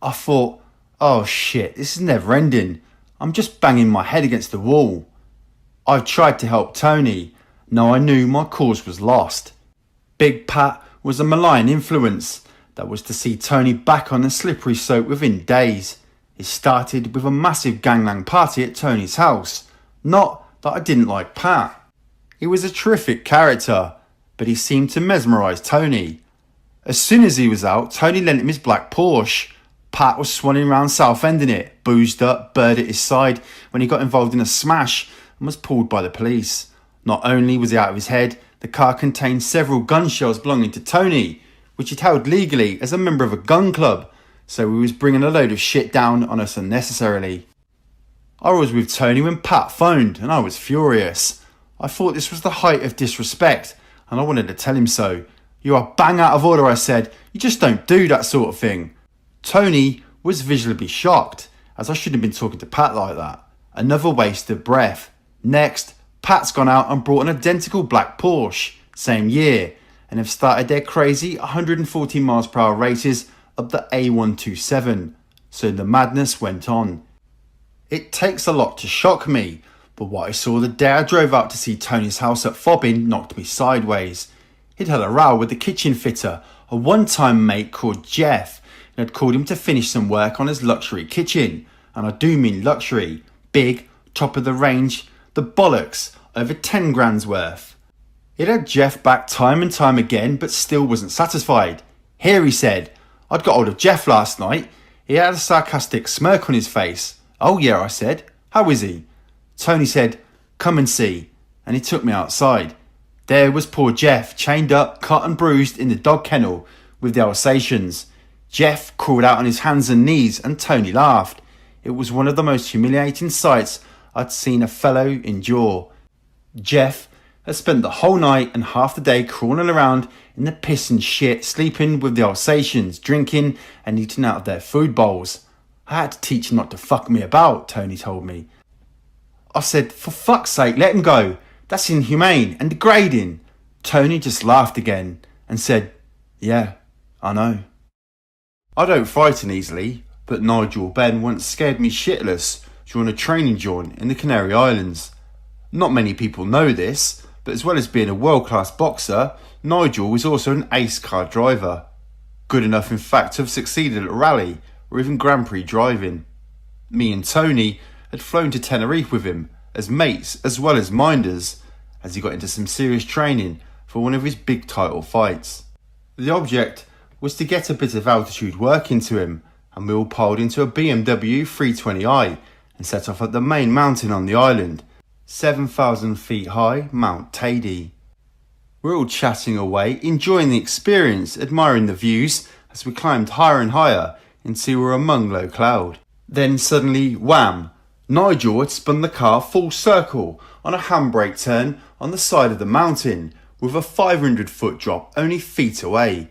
I thought, oh shit, this is never ending. I'm just banging my head against the wall. I tried to help Tony. Now I knew my cause was lost. Big Pat was a malign influence that was to see Tony back on the slippery slope within days. It started with a massive gangland party at Tony's house. Not that I didn't like Pat. He was a terrific character, but he seemed to mesmerise Tony. As soon as he was out, Tony lent him his black Porsche. Pat was swanning round Southend in it, boozed up, bird at his side, when he got involved in a smash and was pulled by the police. Not only was he out of his head, the car contained several gun shells belonging to Tony, which he'd held legally as a member of a gun club, so he was bringing a load of shit down on us unnecessarily. I was with Tony when Pat phoned, and I was furious. I thought this was the height of disrespect, and I wanted to tell him so. You are bang out of order, I said. You just don't do that sort of thing. Tony was visibly shocked, as I shouldn't have been talking to Pat like that. Another waste of breath. Next, Pat's gone out and brought an identical black Porsche, same year, and have started their crazy 140 mph races up the A127. So the madness went on. It takes a lot to shock me, but what I saw the day I drove out to see Tony's house at Fobbing knocked me sideways. He'd had a row with the kitchen fitter, a one-time mate called Jeff, and had called him to finish some work on his luxury kitchen. And I do mean luxury. Big, top of the range, the bollocks, over 10 grand's worth. It had Jeff back time and time again, but still wasn't satisfied. Here, he said, I'd got hold of Jeff last night. He had a sarcastic smirk on his face. Oh yeah, I said. How is he? Tony said, come and see. And he took me outside. There was poor Jeff, chained up, cut and bruised in the dog kennel with the Alsatians. Jeff crawled out on his hands and knees and Tony laughed. It was one of the most humiliating sights I'd seen a fellow endure. Jeff had spent the whole night and half the day crawling around in the piss and shit, sleeping with the Alsatians, drinking and eating out of their food bowls. I had to teach him not to fuck me about, Tony told me. I said, for fuck's sake, let him go. That's inhumane and degrading. Tony just laughed again and said, yeah, I know. I don't frighten easily, but Nigel Ben once scared me shitless during a training jaunt in the Canary Islands. Not many people know this, but as well as being a world-class boxer, Nigel was also an ace car driver. Good enough in fact to have succeeded at rally or even Grand Prix driving. Me and Tony had flown to Tenerife with him as mates as well as minders as he got into some serious training for one of his big title fights. The object was to get a bit of altitude work into him, and we all piled into a BMW 320i and set off at the main mountain on the island, 7,000 feet high Mount Tady. We're all chatting away, enjoying the experience, admiring the views as we climbed higher and higher until we were among low cloud. Then suddenly, wham! Nigel had spun the car full circle on a handbrake turn on the side of the mountain with a 500-foot drop only feet away.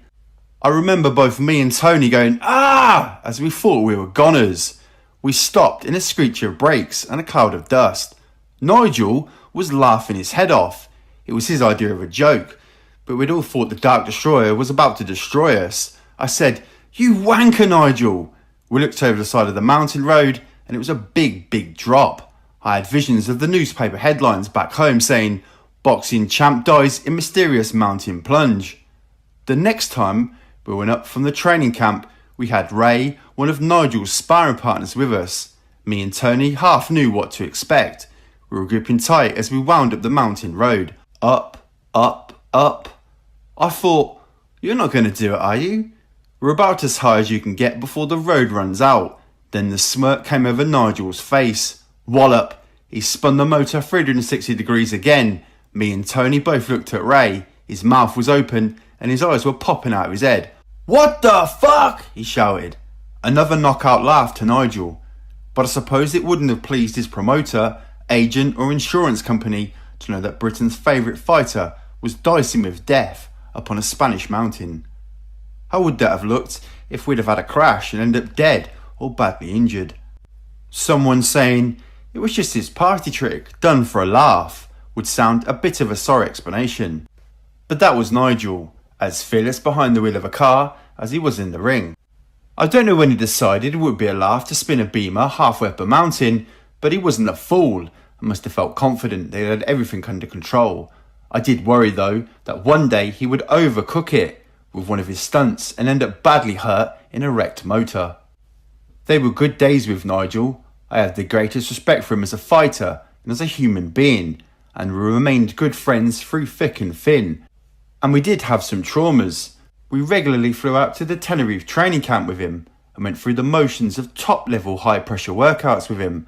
I remember both me and Tony going, ah, as we thought we were goners. We stopped in a screech of brakes and a cloud of dust. Nigel was laughing his head off. It was his idea of a joke, but we'd all thought the Dark Destroyer was about to destroy us. I said, you wanker, Nigel. We looked over the side of the mountain road and it was a big drop. I had visions of the newspaper headlines back home saying, boxing champ dies in mysterious mountain plunge. The next time we went up from the training camp, we had Ray, one of Nigel's sparring partners, with us. Me and Tony half knew what to expect. We were gripping tight as we wound up the mountain road. Up. I thought, you're not going to do it, are you? We're about as high as you can get before the road runs out. Then the smirk came over Nigel's face. Wallop! He spun the motor 360 degrees again. Me and Tony both looked at Ray. His mouth was open and his eyes were popping out of his head. What the fuck? He shouted. Another knockout laugh to Nigel. But I suppose it wouldn't have pleased his promoter, agent or insurance company to know that Britain's favourite fighter was dicing with death upon a Spanish mountain. How would that have looked if we'd have had a crash and ended up dead or badly injured? Someone saying it was just his party trick done for a laugh would sound a bit of a sorry explanation. But that was Nigel, as fearless behind the wheel of a car as he was in the ring. I don't know when he decided it would be a laugh to spin a Beamer halfway up a mountain, but he wasn't a fool and must have felt confident that he had everything under control. I did worry though that one day he would overcook it with one of his stunts and end up badly hurt in a wrecked motor. They were good days with Nigel. I had the greatest respect for him as a fighter and as a human being, and we remained good friends through thick and thin. And we did have some traumas. We regularly flew out to the Tenerife training camp with him and went through the motions of top-level high-pressure workouts with him.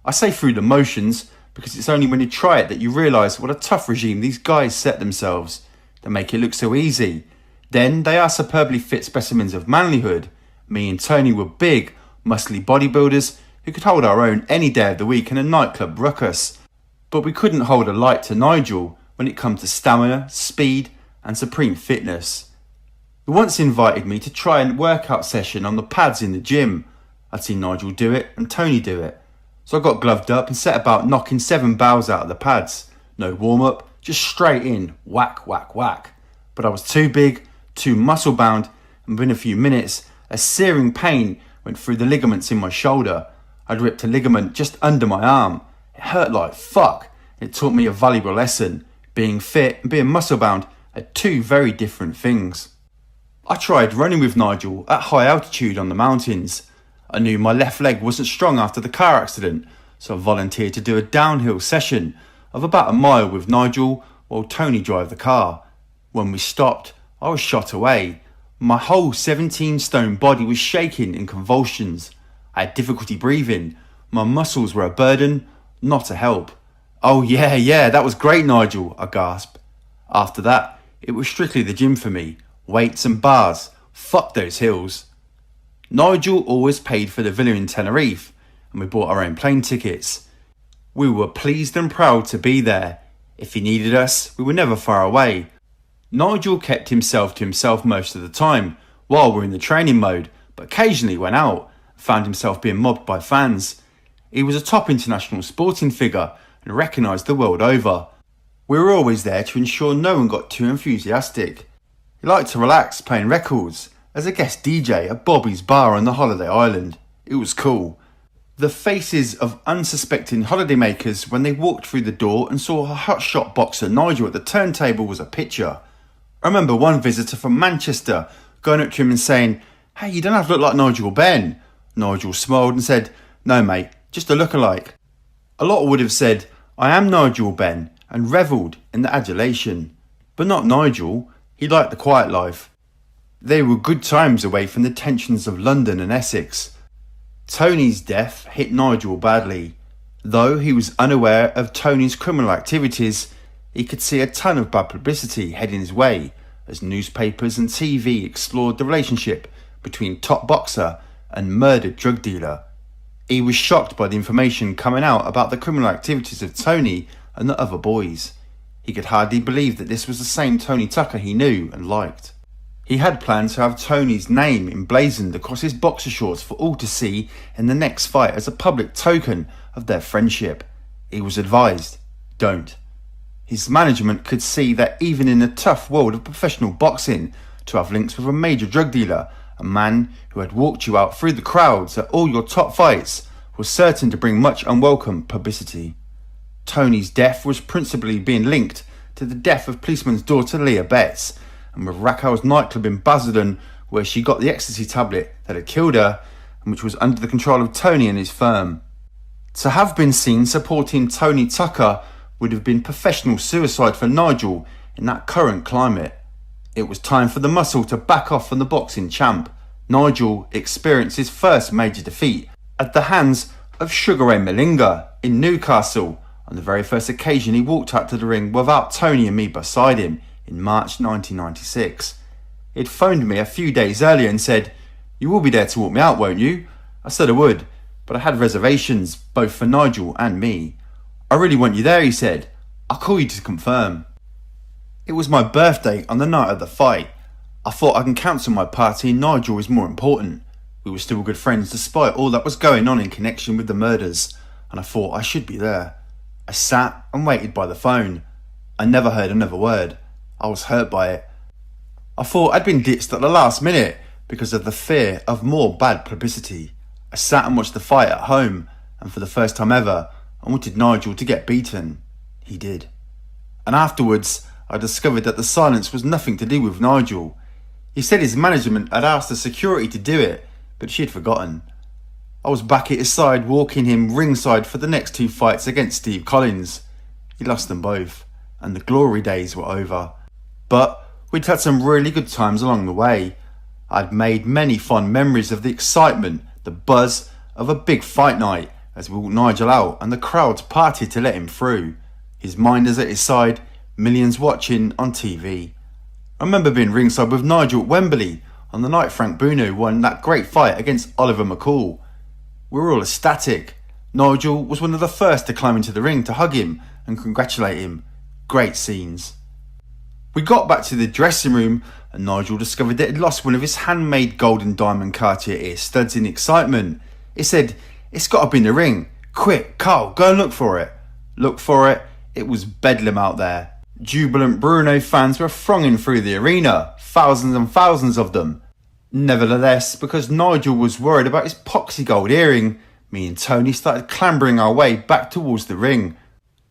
I say through the motions because it's only when you try it that you realise what a tough regime these guys set themselves. They make it look so easy. Then they are superbly fit specimens of manlyhood. Me and Tony were big, muscly bodybuilders who could hold our own any day of the week in a nightclub ruckus. But we couldn't hold a light to Nigel when it comes to stamina, speed and supreme fitness. He once invited me to try a workout session on the pads in the gym. I'd seen Nigel do it and Tony do it. So I got gloved up and set about knocking 7 bows out of the pads. No warm-up, just straight in, whack, whack, whack. But I was too big, too muscle-bound, and within a few minutes, a searing pain went through the ligaments in my shoulder. I'd ripped a ligament just under my arm. It hurt like fuck. It taught me a valuable lesson. Being fit and being muscle-bound are two very different things. I tried running with Nigel at high altitude on the mountains. I knew my left leg wasn't strong after the car accident, so I volunteered to do a downhill session of about a mile with Nigel while Tony drove the car. When we stopped, I was shot away. My whole 17-stone body was shaking in convulsions. I had difficulty breathing. My muscles were a burden, not a help. Oh yeah, that was great, Nigel, I gasped. After that, it was strictly the gym for me. Weights and bars. Fuck those hills. Nigel always paid for the villa in Tenerife, and we bought our own plane tickets. We were pleased and proud to be there. If he needed us, we were never far away. Nigel kept himself to himself most of the time, while we were in the training mode, but occasionally went out, and found himself being mobbed by fans. He was a top international sporting figure, and recognised the world over. We were always there to ensure no one got too enthusiastic. He liked to relax playing records, as a guest DJ at Bobby's Bar on the holiday island. It was cool. The faces of unsuspecting holidaymakers when they walked through the door and saw a hotshot boxer Nigel at the turntable was a picture. I remember one visitor from Manchester going up to him and saying, "Hey, you don't have to look like Nigel Ben." Nigel smiled and said, "No mate, just a lookalike." A lot would have said, "I am Nigel Ben," and revelled in the adulation. But not Nigel. He liked the quiet life. They were good times away from the tensions of London and Essex. Tony's death hit Nigel badly. Though he was unaware of Tony's criminal activities, he could see a ton of bad publicity heading his way as newspapers and TV explored the relationship between top boxer and murdered drug dealer. He was shocked by the information coming out about the criminal activities of Tony and the other boys. He could hardly believe that this was the same Tony Tucker he knew and liked. He had planned to have Tony's name emblazoned across his boxer shorts for all to see in the next fight as a public token of their friendship. He was advised, don't. His management could see that even in the tough world of professional boxing, to have links with a major drug dealer, a man who had walked you out through the crowds at all your top fights, was certain to bring much unwelcome publicity. Tony's death was principally being linked to the death of policeman's daughter Leah Betts, and with Raquel's nightclub in Basildon, where she got the ecstasy tablet that had killed her, and which was under the control of Tony and his firm. To have been seen supporting Tony Tucker would have been professional suicide for Nigel in that current climate. It was time for the muscle to back off from the boxing champ. Nigel experienced his first major defeat at the hands of Sugar Ray Malinga in Newcastle on the very first occasion he walked out to the ring without Tony and me beside him in March 1996. He'd phoned me a few days earlier and said, "You will be there to walk me out, won't you?" I said I would, but I had reservations both for Nigel and me. "I really want you there," he said. "I'll call you to confirm." It was my birthday on the night of the fight. I thought I can cancel my party and Nigel was more important. We were still good friends despite all that was going on in connection with the murders, and I thought I should be there. I sat and waited by the phone. I never heard another word. I was hurt by it. I thought I'd been ditched at the last minute because of the fear of more bad publicity. I sat and watched the fight at home, and for the first time ever, I wanted Nigel to get beaten. He did. And afterwards, I discovered that the silence was nothing to do with Nigel. He said his management had asked the security to do it, but she had forgotten. I was back at his side, walking him ringside for the next two fights against Steve Collins. He lost them both, and the glory days were over. But we'd had some really good times along the way. I'd made many fond memories of the excitement, the buzz of a big fight night as we walked Nigel out and the crowds partied to let him through. His minders at his side, millions watching on TV. I remember being ringside with Nigel at Wembley on the night Frank Bruno won that great fight against Oliver McCall. We were all ecstatic. Nigel was one of the first to climb into the ring to hug him and congratulate him. Great scenes. We got back to the dressing room and Nigel discovered that he'd lost one of his handmade gold and diamond Cartier ear studs in excitement. He said, "It's got to be in the ring. Quick, Carl, go and look for it." Look for it. It was bedlam out there. Jubilant Bruno fans were thronging through the arena, thousands and thousands of them. Nevertheless, because Nigel was worried about his poxy gold earring, me and Tony started clambering our way back towards the ring.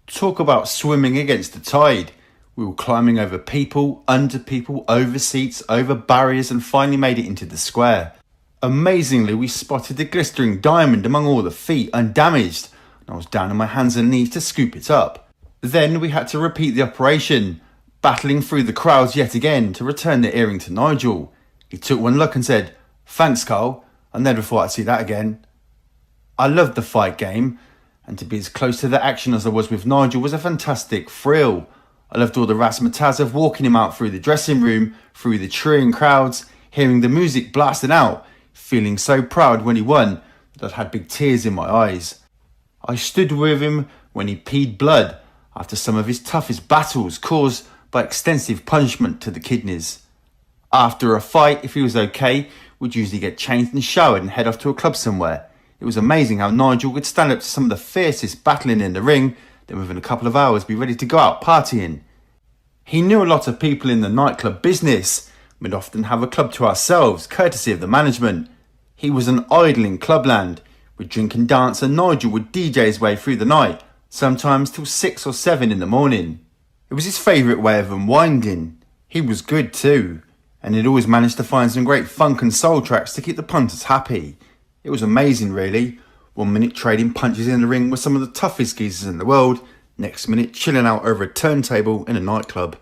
Talk about swimming against the tide. We were climbing over people, under people, over seats, over barriers, and finally made it into the square. Amazingly, we spotted the glistering diamond among all the feet, undamaged, and I was down on my hands and knees to scoop it up. Then we had to repeat the operation, battling through the crowds yet again to return the earring to Nigel. He took one look and said, "Thanks, Carl. I never thought I'd see that again." I loved the fight game, and to be as close to the action as I was with Nigel was a fantastic thrill. I loved all the razzmatazz of walking him out through the dressing room, through the cheering crowds, hearing the music blasting out, feeling so proud when he won that I had big tears in my eyes. I stood with him when he peed blood after some of his toughest battles caused by extensive punishment to the kidneys. After a fight, if he was okay, we'd usually get changed and showered and head off to a club somewhere. It was amazing how Nigel could stand up to some of the fiercest battling in the ring, then within a couple of hours be ready to go out partying. He knew a lot of people in the nightclub business. We'd often have a club to ourselves, courtesy of the management. He was an idol in clubland. We'd drink and dance and Nigel would DJ his way through the night, sometimes till 6 or 7 in the morning. It was his favourite way of unwinding. He was good too, and he'd always managed to find some great funk and soul tracks to keep the punters happy. It was amazing really. 1 minute trading punches in the ring with some of the toughest geezers in the world, next minute chilling out over a turntable in a nightclub.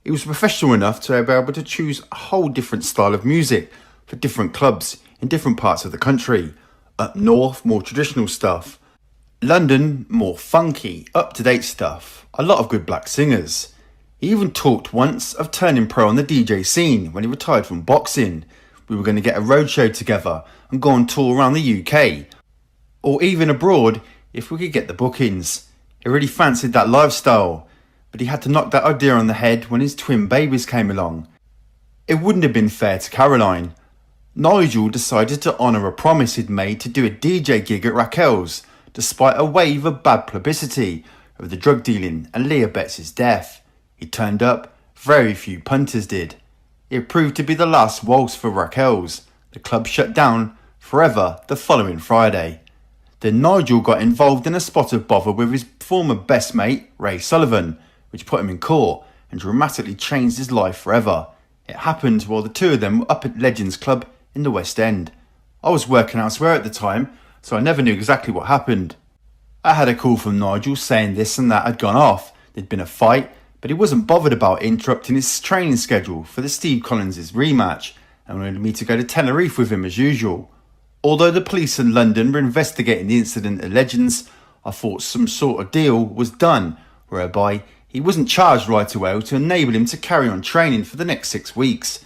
He was professional enough to be able to choose a whole different style of music for different clubs in different parts of the country. Up north, more traditional stuff. London, more funky, up-to-date stuff. A lot of good black singers. He even talked once of turning pro on the DJ scene when he retired from boxing. We were going to get a roadshow together and go on tour around the UK, or even abroad if we could get the bookings. He really fancied that lifestyle, but he had to knock that idea on the head when his twin babies came along. It wouldn't have been fair to Caroline. Nigel decided to honour a promise he'd made to do a DJ gig at Raquel's, despite a wave of bad publicity of the drug dealing and Leah Betts' death. He turned up, very few punters did. It proved to be the last waltz for Raquel's. The club shut down forever the following Friday. Then Nigel got involved in a spot of bother with his former best mate, Ray Sullivan, which put him in court and dramatically changed his life forever. It happened while the two of them were up at Legends Club in the West End. I was working elsewhere at the time, so I never knew exactly what happened. I had a call from Nigel saying this and that had gone off. There'd been a fight, but he wasn't bothered about interrupting his training schedule for the Steve Collins' rematch and wanted me to go to Tenerife with him as usual. Although the police in London were investigating the incident at Legends, I thought some sort of deal was done whereby he wasn't charged right away to enable him to carry on training for the next 6 weeks.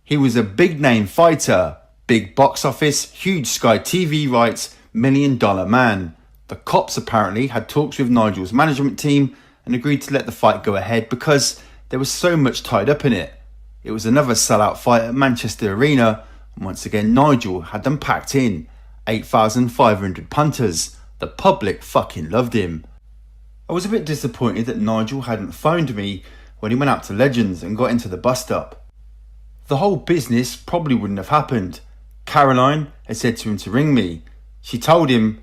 He was a big name fighter, big box office, huge Sky TV rights, $1 million man. The cops apparently had talks with Nigel's management team and agreed to let the fight go ahead because there was so much tied up in it. It was another sellout fight at Manchester Arena, and once again Nigel had them packed in. 8,500 punters. The public fucking loved him. I was a bit disappointed that Nigel hadn't phoned me when he went out to Legends and got into the bus stop. The whole business probably wouldn't have happened. Caroline had said to him to ring me. She told him,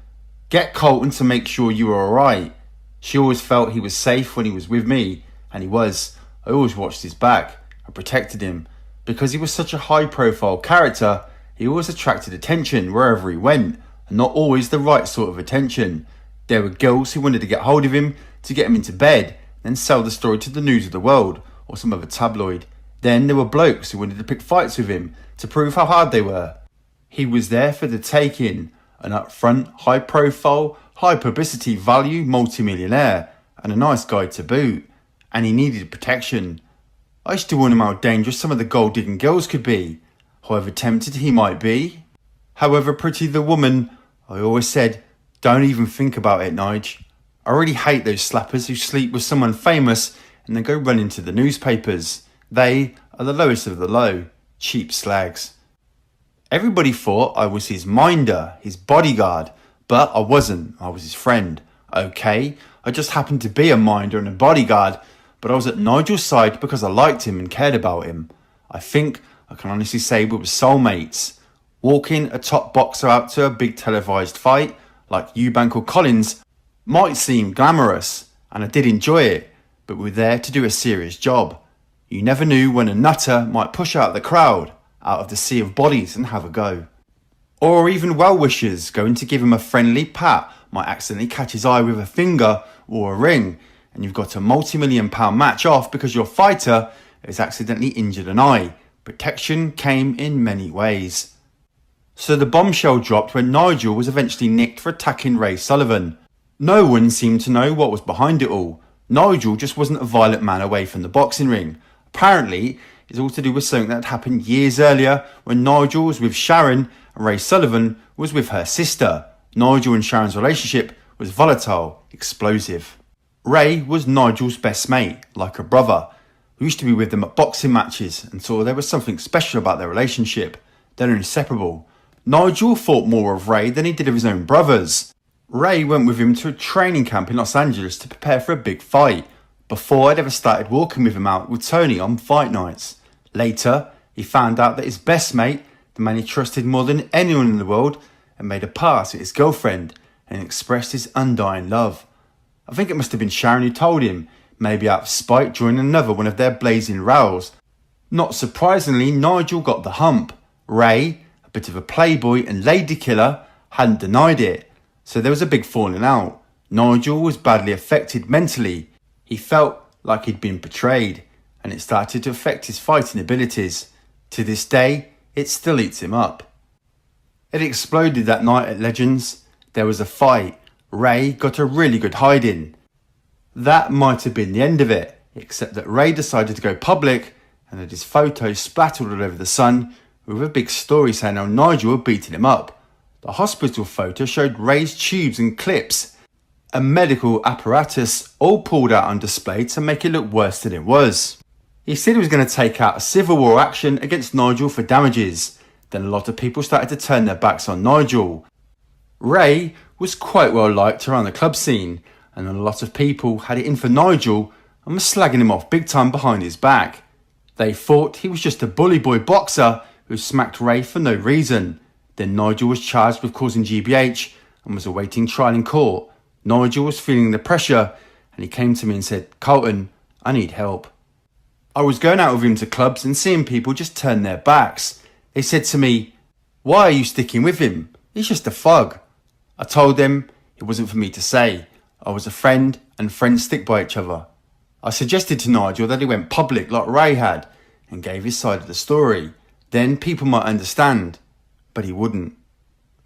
"Get Carlton to make sure you were alright." She always felt he was safe when he was with me, and he was. I always watched his back. I protected him. Because he was such a high profile character, he always attracted attention wherever he went, and not always the right sort of attention. There were girls who wanted to get hold of him, to get him into bed, then sell the story to the News of the World, or some other tabloid. Then there were blokes who wanted to pick fights with him, to prove how hard they were. He was there for the taking, an upfront, high profile, high publicity value multi-millionaire, and a nice guy to boot, and he needed protection. I used to warn him how dangerous some of the gold-digging girls could be, however tempted he might be. However pretty the woman, I always said, don't even think about it, Nige. I really hate those slappers who sleep with someone famous and then go run into the newspapers. They are the lowest of the low, cheap slags. Everybody thought I was his minder, his bodyguard, but I wasn't. I was his friend. Okay, I just happened to be a minder and a bodyguard, but I was at Nigel's side because I liked him and cared about him. I think I can honestly say we were soulmates. Walking a top boxer out to a big televised fight, like Eubank or Collins, might seem glamorous, and I did enjoy it, but we were there to do a serious job. You never knew when a nutter might push out the crowd, out of the sea of bodies and have a go. Or even well-wishers going to give him a friendly pat might accidentally catch his eye with a finger or a ring, and you've got a multi-million-pound match off because your fighter has accidentally injured an eye. Protection came in many ways. So the bombshell dropped when Nigel was eventually nicked for attacking Ray Sullivan. No one seemed to know what was behind it all. Nigel just wasn't a violent man away from the boxing ring. Apparently, it's all to do with something that happened years earlier when Nigel was with Sharon and Ray Sullivan was with her sister. Nigel and Sharon's relationship was volatile, explosive. Ray was Nigel's best mate, like a brother, who used to be with them at boxing matches and saw there was something special about their relationship. They're inseparable. Nigel thought more of Ray than he did of his own brothers. Ray went with him to a training camp in Los Angeles to prepare for a big fight, before I'd ever started walking with him out with Tony on fight nights. Later, he found out that his best mate, the man he trusted more than anyone in the world, had made a pass at his girlfriend and expressed his undying love. I think it must have been Sharon who told him, maybe out of spite during another one of their blazing rows. Not surprisingly, Nigel got the hump. Ray, a bit of a playboy and lady killer, hadn't denied it, so there was a big falling out. Nigel was badly affected mentally. He felt like he'd been betrayed, and it started to affect his fighting abilities. To this day, it still eats him up. It exploded that night at Legends. There was a fight. Ray got a really good hiding. That might have been the end of it, except that Ray decided to go public and had his photos splattered all over the Sun with a big story saying how Nigel had beaten him up. The hospital photo showed Ray's tubes and clips and medical apparatus all pulled out on display to make it look worse than it was. He said he was going to take out a civil war action against Nigel for damages. Then a lot of people started to turn their backs on Nigel. Ray was quite well liked around the club scene, and a lot of people had it in for Nigel and were slagging him off big time behind his back. They thought he was just a bully boy boxer who smacked Ray for no reason. Then Nigel was charged with causing GBH and was awaiting trial in court. Nigel was feeling the pressure and he came to me and said, "Carlton, I need help." I was going out with him to clubs and seeing people just turn their backs. They said to me, "Why are you sticking with him? He's just a thug." I told them it wasn't for me to say. I was a friend and friends stick by each other. I suggested to Nigel that he went public like Ray had and gave his side of the story. Then people might understand, but he wouldn't.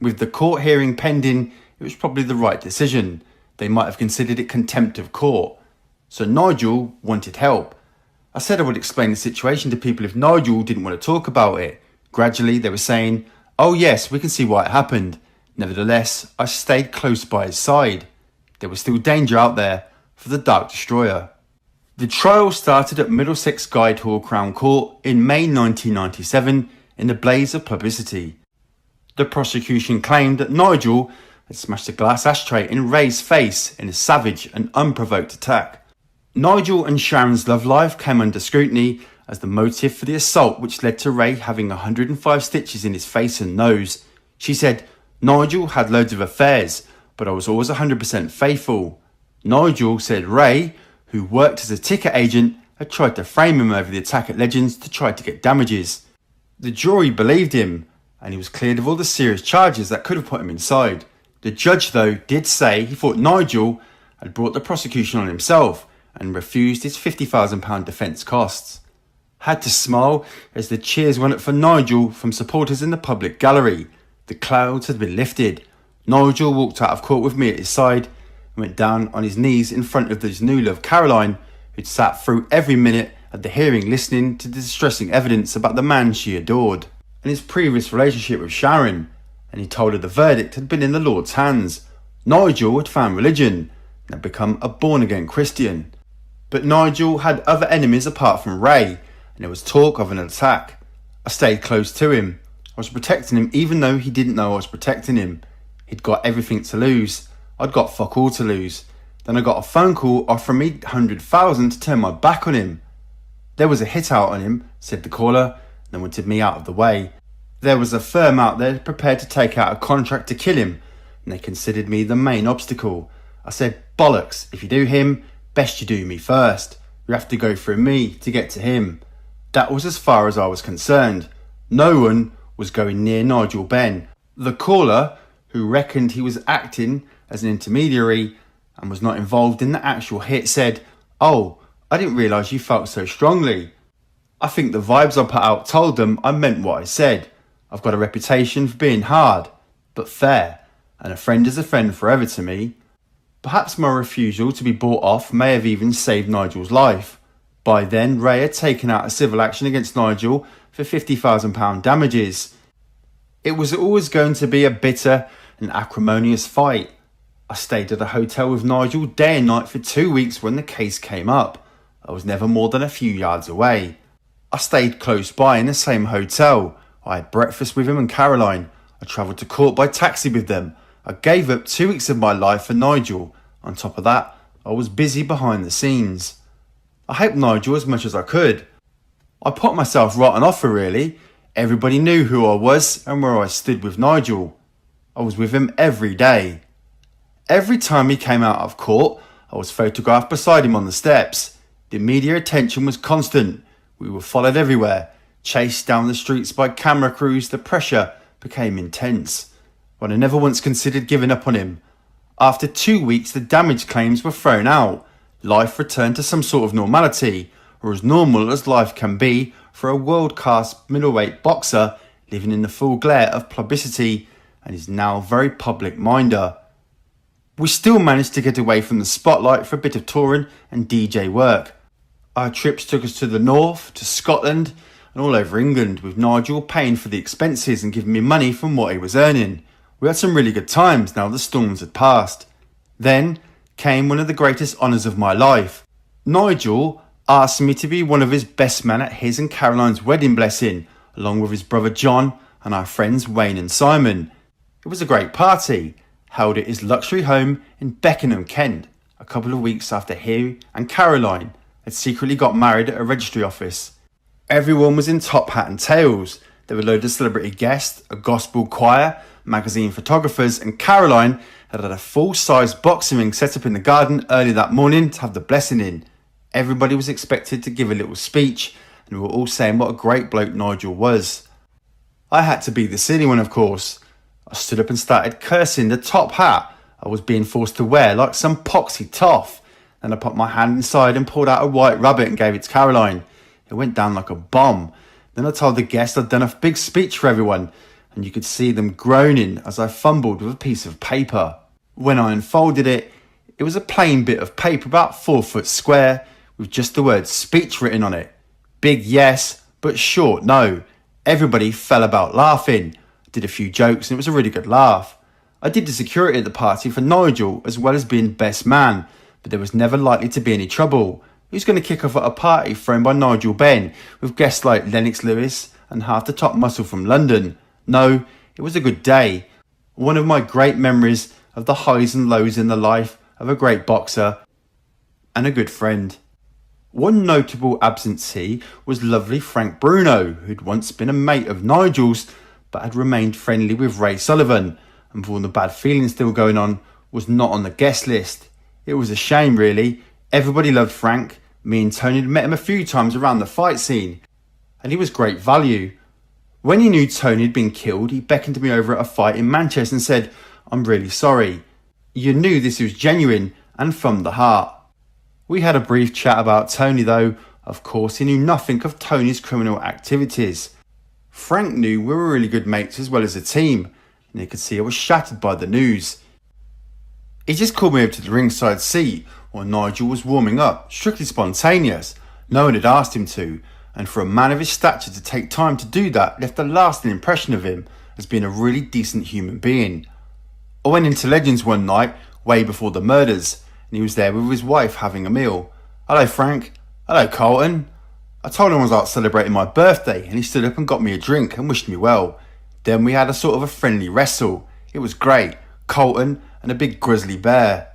With the court hearing pending, it was probably the right decision. They might have considered it contempt of court. So Nigel wanted help. I said I would explain the situation to people if Nigel didn't want to talk about it. Gradually they were saying, "Oh yes, we can see why it happened." Nevertheless, I stayed close by his side. There was still danger out there for the Dark Destroyer. The trial started at Middlesex Guildhall Crown Court in May 1997 in a blaze of publicity. The prosecution claimed that Nigel had smashed a glass ashtray in Ray's face in a savage and unprovoked attack. Nigel and Sharon's love life came under scrutiny as the motive for the assault, which led to Ray having 105 stitches in his face and nose. She said, "Nigel had loads of affairs, but I was always 100% faithful." Nigel said Ray, who worked as a ticket agent, had tried to frame him over the attack at Legends to try to get damages. The jury believed him, and he was cleared of all the serious charges that could have put him inside. The judge, though, did say he thought Nigel had brought the prosecution on himself and refused his £50,000 defence costs. Had to smile as the cheers went up for Nigel from supporters in the public gallery. The clouds had been lifted. Nigel walked out of court with me at his side and went down on his knees in front of his new love Caroline, who'd sat through every minute of the hearing listening to the distressing evidence about the man she adored and his previous relationship with Sharon, and he told her the verdict had been in the Lord's hands. Nigel had found religion and had become a born-again Christian. But Nigel had other enemies apart from Ray, and there was talk of an attack. I stayed close to him. I was protecting him even though he didn't know I was protecting him. He'd got everything to lose. I'd got fuck all to lose. Then I got a phone call offering me 100,000 to turn my back on him. There was a hit out on him, said the caller, and they wanted me out of the way. There was a firm out there prepared to take out a contract to kill him, and they considered me the main obstacle. I said, "Bollocks, if you do him, best you do me first. You have to go through me to get to him." That was as far as I was concerned. No one was going near Nigel Benn. The caller, who reckoned he was acting as an intermediary and was not involved in the actual hit, said, "Oh, I didn't realise you felt so strongly." I think the vibes I put out told them I meant what I said. I've got a reputation for being hard, but fair, and a friend is a friend forever to me. Perhaps my refusal to be bought off may have even saved Nigel's life. By then, Ray had taken out a civil action against Nigel for £50,000 damages. It was always going to be a bitter and acrimonious fight. I stayed at a hotel with Nigel day and night for 2 weeks when the case came up. I was never more than a few yards away. I stayed close by in the same hotel. I had breakfast with him and Caroline. I travelled to court by taxi with them. I gave up 2 weeks of my life for Nigel. On top of that, I was busy behind the scenes. I helped Nigel as much as I could. I put myself right on offer really. Everybody knew who I was and where I stood with Nigel. I was with him every day. Every time he came out of court, I was photographed beside him on the steps. The media attention was constant. We were followed everywhere, chased down the streets by camera crews. The pressure became intense. But I never once considered giving up on him. After 2 weeks, the damage claims were thrown out. Life returned to some sort of normality, or as normal as life can be for a world-class middleweight boxer living in the full glare of publicity and is now very public-minded. We still managed to get away from the spotlight for a bit of touring and DJ work. Our trips took us to the north, to Scotland and all over England, with Nigel paying for the expenses and giving me money from what he was earning. We had some really good times now the storms had passed. Then came one of the greatest honours of my life. Nigel asked me to be one of his best men at his and Caroline's wedding blessing, along with his brother John and our friends Wayne and Simon. It was a great party, held at his luxury home in Beckenham, Kent, a couple of weeks after he and Caroline had secretly got married at a registry office. Everyone was in top hat and tails. There were loads of celebrity guests, a gospel choir, magazine photographers, and Caroline had a full-size boxing ring set up in the garden early that morning to have the blessing in. Everybody was expected to give a little speech, and we were all saying what a great bloke Nigel was. I had to be the silly one, of course. I stood up and started cursing the top hat I was being forced to wear like some poxy toff. Then I put my hand inside and pulled out a white rabbit and gave it to Caroline. It went down like a bomb. Then I told the guests I'd done a big speech for everyone, and you could see them groaning as I fumbled with a piece of paper. When I unfolded it, it was a plain bit of paper about 4 foot square with just the word speech written on it. Big yes, but short no. Everybody fell about laughing. I did a few jokes and it was a really good laugh. I did the security at the party for Nigel as well as being best man, but there was never likely to be any trouble. Who's going to kick off at a party thrown by Nigel Benn with guests like Lennox Lewis and half the top muscle from London? No, it was a good day. One of my great memories of the highs and lows in the life of a great boxer and a good friend. One notable absentee was lovely Frank Bruno, who'd once been a mate of Nigel's but had remained friendly with Ray Sullivan, and for all the bad feelings still going on, was not on the guest list. It was a shame really. Everybody loved Frank. Me and Tony had met him a few times around the fight scene, and he was great value. When he knew Tony had been killed, he beckoned me over at a fight in Manchester and said, "I'm really sorry." You knew this was genuine and from the heart. We had a brief chat about Tony though. Of course, he knew nothing of Tony's criminal activities. Frank knew we were really good mates as well as a team, and he could see I was shattered by the news. He just called me over to the ringside seat while Nigel was warming up, strictly spontaneous. No one had asked him to, and for a man of his stature to take time to do that left a lasting impression of him as being a really decent human being. I went into Legends one night, way before the murders, and he was there with his wife having a meal. "Hello Frank." "Hello Carlton." I told him I was out celebrating my birthday, and he stood up and got me a drink and wished me well. Then we had a sort of a friendly wrestle. It was great. Carlton and a big grizzly bear.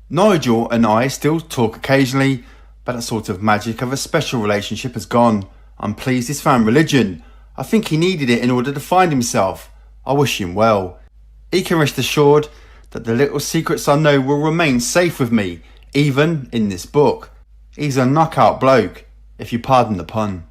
Nigel and I still talk occasionally, but that sort of magic of a special relationship has gone. I'm pleased he's found religion. I think he needed it in order to find himself. I wish him well. He can rest assured that the little secrets I know will remain safe with me, even in this book. He's a knockout bloke, if you pardon the pun.